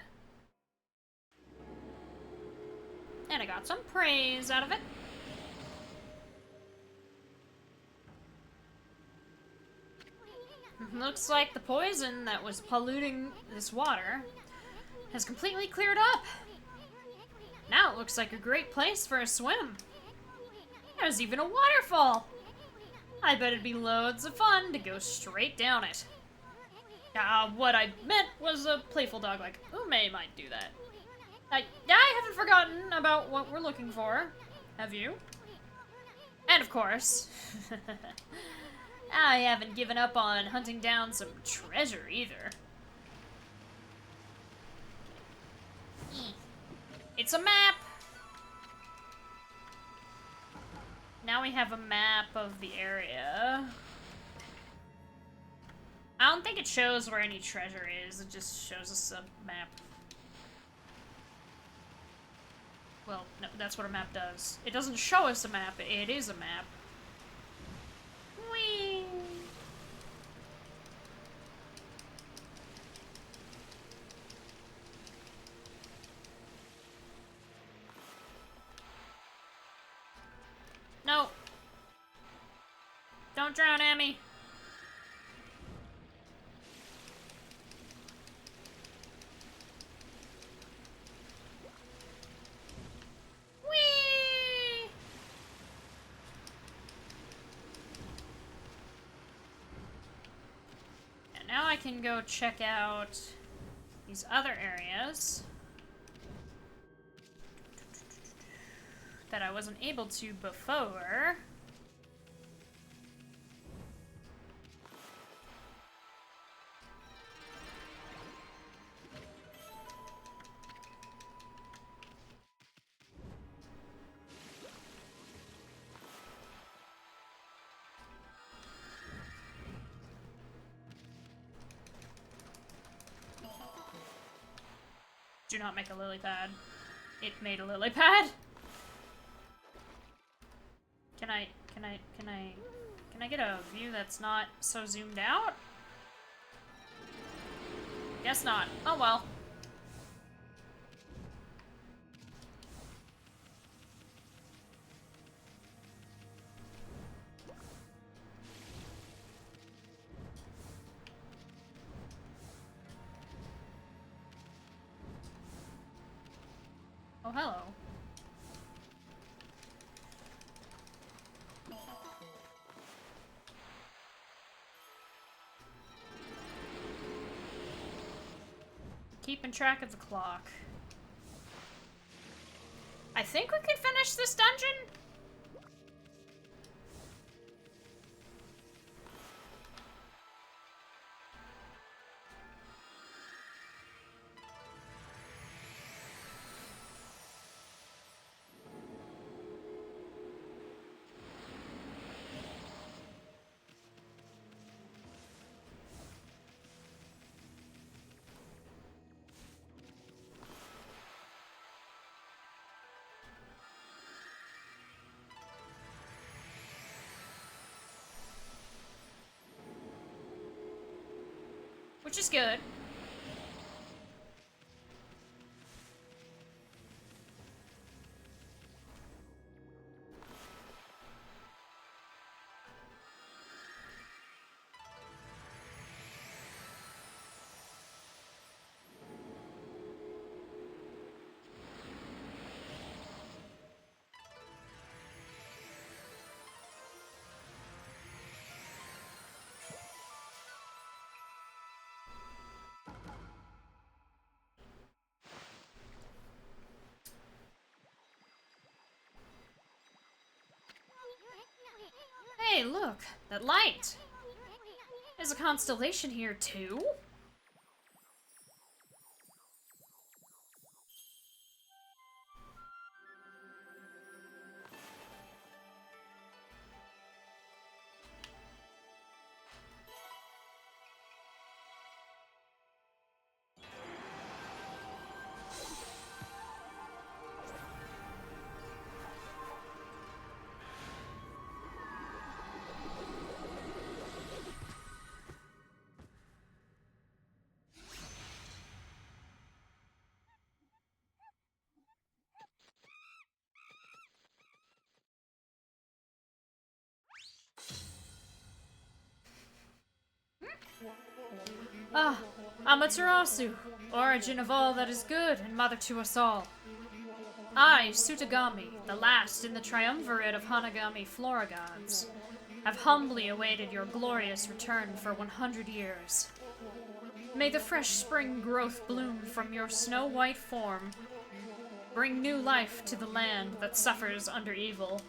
And I got some praise out of it. Looks like the poison that was polluting this water has completely cleared up. Now it looks like a great place for a swim. There's even a waterfall. I bet it'd be loads of fun to go straight down it. What I meant was a playful dog like Ume might do that. I haven't forgotten about what we're looking for. Have you? And of course, I haven't given up on hunting down some treasure either. It's a map! Now we have a map of the area. I don't think it shows where any treasure is, it just shows us a map. Well, no, that's what a map does. It doesn't show us a map, it is a map. Whee! No. Don't drown, Amy. Whee! And now I can go check out these other areas that I wasn't able to before. Do not make a lily pad. It made a lily pad. Can I get a view that's not so zoomed out? Guess not. Oh well. Oh, hello. Keeping track of the clock. I think we could finish this dungeon? which is good. Hey, look! That light! There's a constellation here, too? Ah, Amaterasu, origin of all that is good and mother to us all. I, Sutagami, the last in the triumvirate of Hanagami Flora gods, have humbly awaited your glorious return for 100 years. May the fresh spring growth bloom from your snow-white form, bring new life to the land that suffers under evil.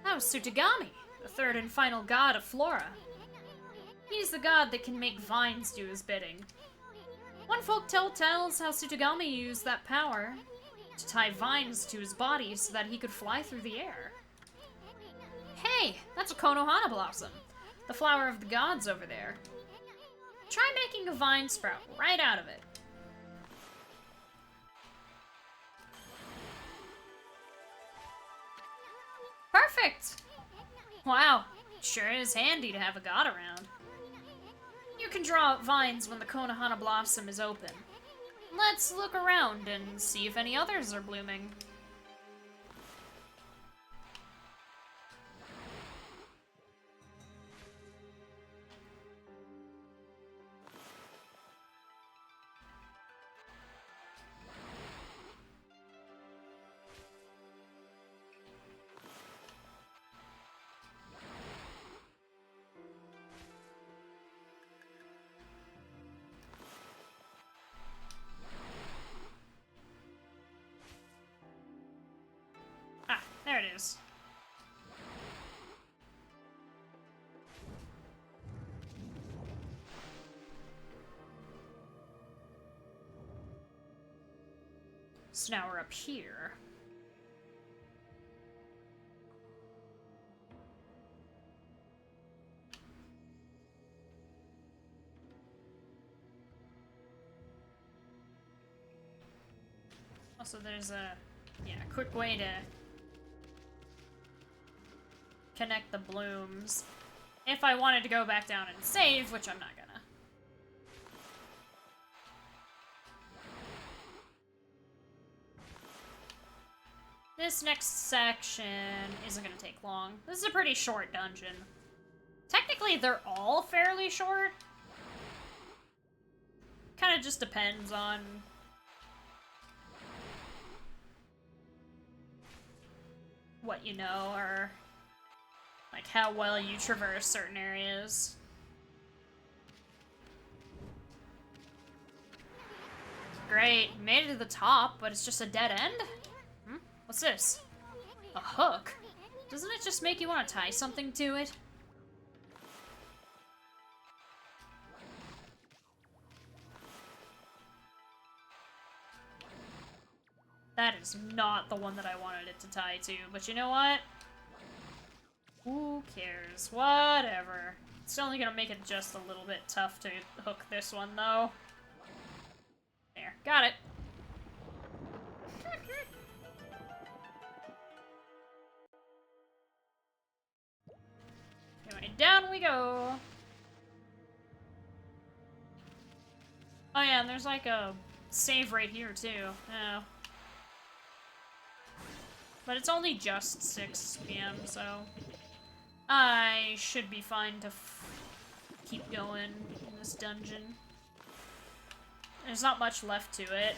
That was Sutagami, the third and final god of Flora. He's the god that can make vines do his bidding. One folktale tells how Sutagami used that power to tie vines to his body so that he could fly through the air. Hey, that's a Konohana blossom, the flower of the gods over there. Try making a vine sprout right out of it. Perfect! Wow, sure is handy to have a god around. You can draw out vines when the Konohana blossom is open. Let's look around and see if any others are blooming. There it is. So now we're up here. Also, there's a quick way to connect the blooms if I wanted to go back down and save, which I'm not gonna. This next section isn't gonna take long. This is a pretty short dungeon. Technically, they're all fairly short. Kind of just depends on what you know, or like how well you traverse certain areas. Great, made it to the top, but it's just a dead end? What's this? A hook? Doesn't it just make you want to tie something to it? That is not the one that I wanted it to tie to, but you know what? Who cares? Whatever. It's only gonna make it just a little bit tough to hook this one, though. There. Got it. Anyway, down we go. Oh yeah, and there's like a save right here too. Oh. But it's only just 6 p.m., so I should be fine to keep going in this dungeon. There's not much left to it.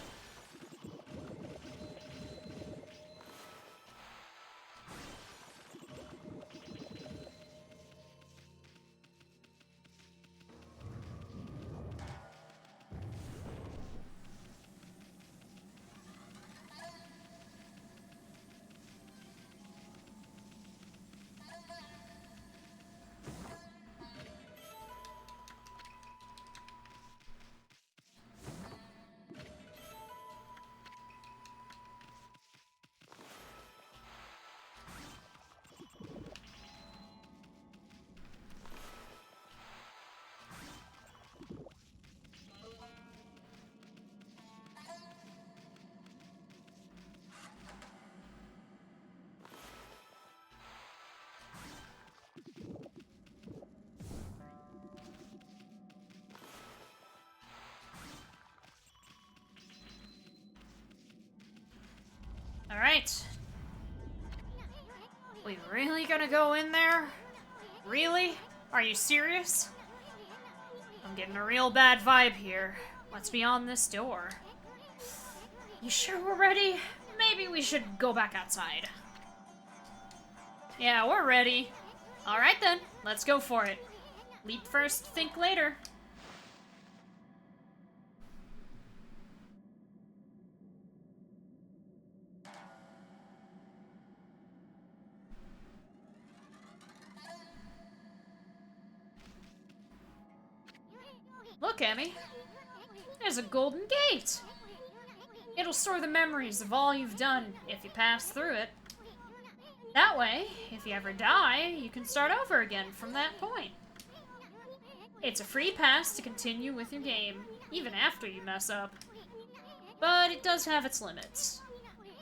Alright. We really gonna go in there? Really? Are you serious? I'm getting a real bad vibe here. What's beyond this door? You sure we're ready? Maybe we should go back outside. Yeah, we're ready. Alright then, let's go for it. Leap first, think later. Look, Emmy. There's a golden gate. It'll store the memories of all you've done if you pass through it. That way, if you ever die, you can start over again from that point. It's a free pass to continue with your game, even after you mess up. But it does have its limits.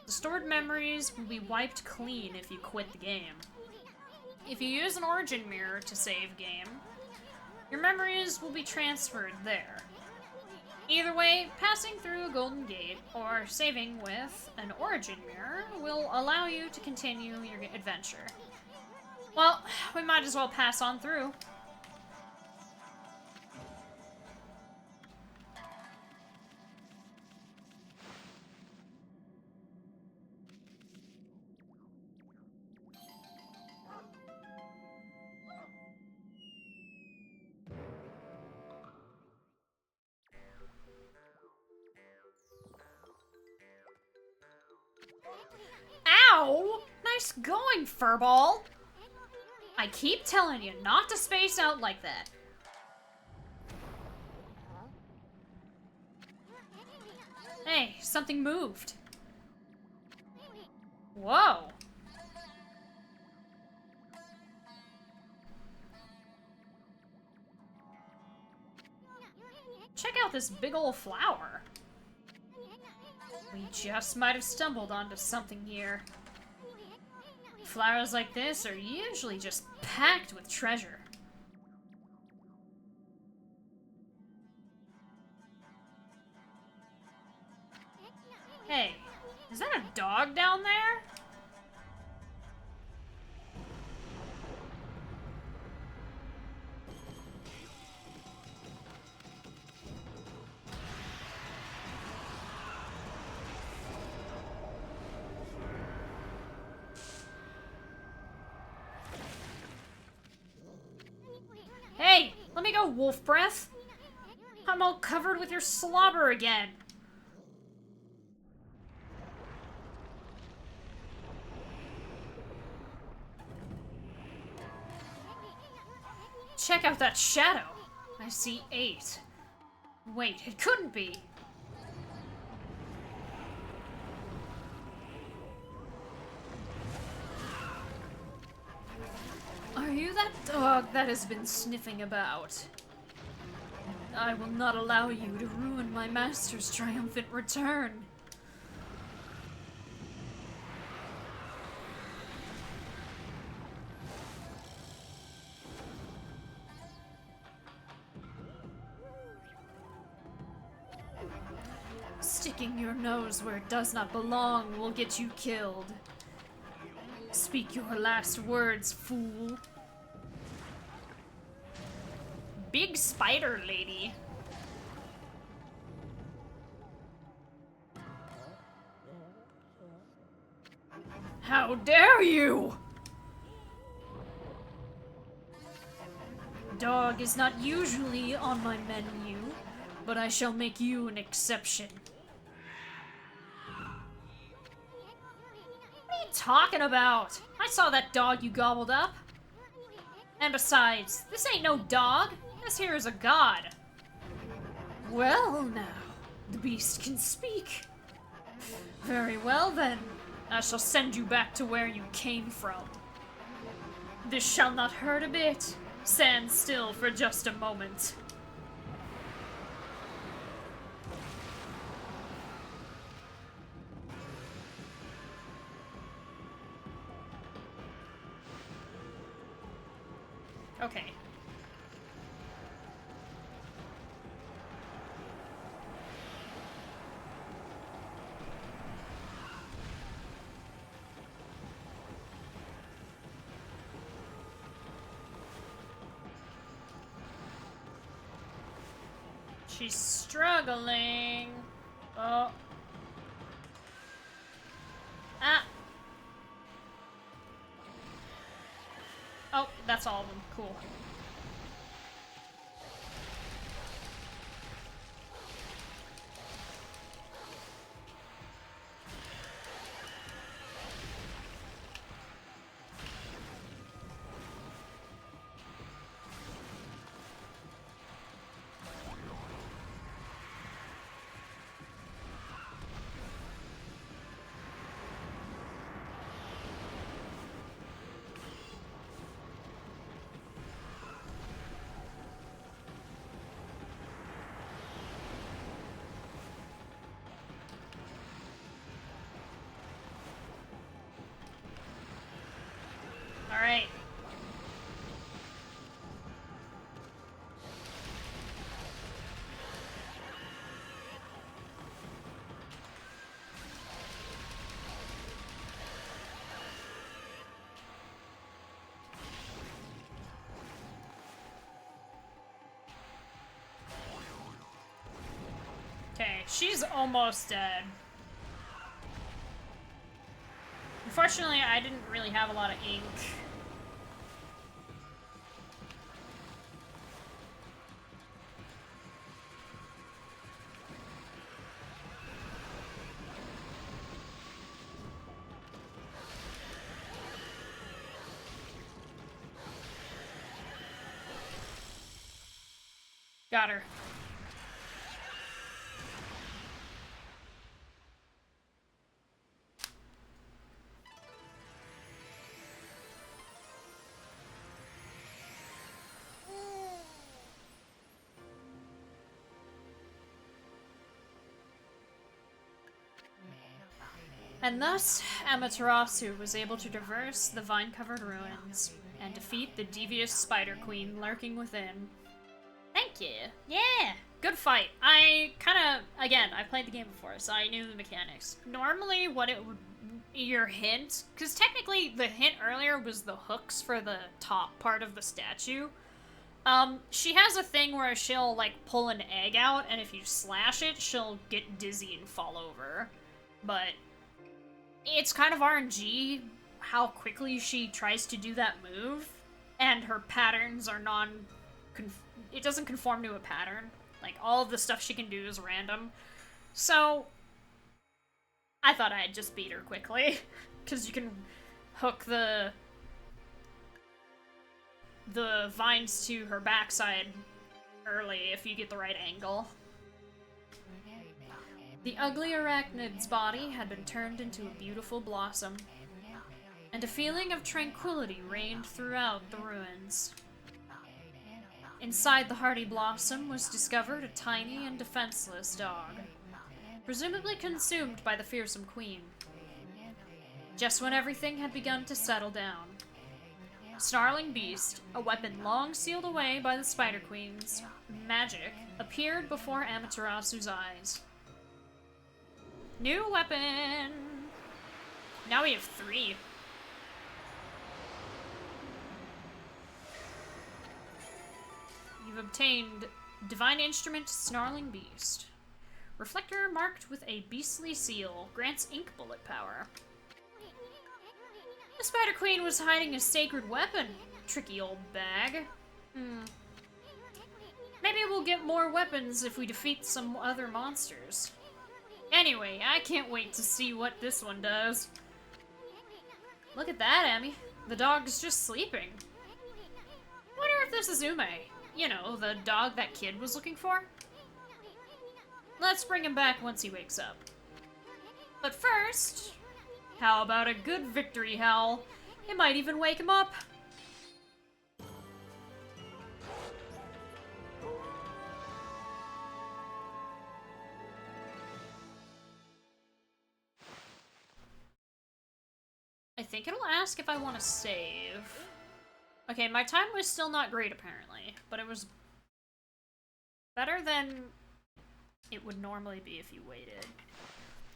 The stored memories will be wiped clean if you quit the game. If you use an origin mirror to save game, your memories will be transferred there. Either way, passing through a golden gate or saving with an origin mirror will allow you to continue your adventure. Well, we might as well pass on through. Ow! Nice going, Furball! I keep telling you not to space out like that. Hey, something moved. Whoa. Check out this big ol' flower. We just might have stumbled onto something here. Flowers like this are usually just packed with treasure. Hey, is that a dog down there? Hey, let me go, wolf breath. I'm all covered with your slobber again. Check out that shadow. I see 8. Wait, it couldn't be. Are you that dog that has been sniffing about? I will not allow you to ruin my master's triumphant return. Sticking your nose where it does not belong will get you killed. Speak your last words, fool. Big spider lady. How dare you! Dog is not usually on my menu, but I shall make you an exception. What are you talking about? I saw that dog you gobbled up. And besides, this ain't no dog. This here is a god. Well, now, the beast can speak. Very well, then. I shall send you back to where you came from. This shall not hurt a bit. Stand still for just a moment. Okay. She's struggling. Oh. Ah. Oh, that's all of them. Cool. Alright. Okay, she's almost dead. Unfortunately, I didn't really have a lot of ink. Got her. And thus, Amaterasu was able to traverse the vine-covered ruins and defeat the devious Spider Queen lurking within. Thank you. Yeah, good fight. I kind of, again, I played the game before, so I knew the mechanics. Normally, what it would, your hint, because technically the hint earlier was the hooks for the top part of the statue. She has a thing where she'll, like, pull an egg out, and if you slash it, she'll get dizzy and fall over. But it's kind of RNG how quickly she tries to do that move, and her patterns are it doesn't conform to a pattern. Like, all of the stuff she can do is random. So, I thought I'd just beat her quickly, because you can hook the vines to her backside early if you get the right angle. The ugly arachnid's body had been turned into a beautiful blossom, and a feeling of tranquility reigned throughout the ruins. Inside the hardy blossom was discovered a tiny and defenseless dog, presumably consumed by the fearsome queen. Just when everything had begun to settle down, snarling beast, a weapon long sealed away by the Spider Queen's magic, appeared before Amaterasu's eyes. New weapon! Now we have 3. You've obtained Divine Instrument Snarling Beast. Reflector marked with a beastly seal grants ink bullet power. The Spider Queen was hiding a sacred weapon. Tricky old bag. Maybe we'll get more weapons if we defeat some other monsters. Anyway, I can't wait to see what this one does. Look at that, Emmy. The dog's just sleeping. Wonder if this is Ume. You know, the dog that kid was looking for? Let's bring him back once he wakes up. But first, how about a good victory howl? It might even wake him up. I think it'll ask if I want to save. Okay, my time was still not great apparently, but it was better than it would normally be if you waited.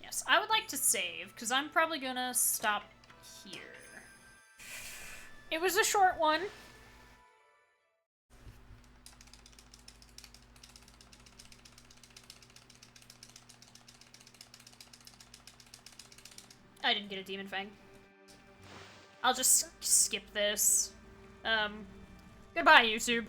Yes, I would like to save, because I'm probably gonna stop here. It was a short one. I didn't get a Demon Fang. I'll just skip this. Goodbye, YouTube.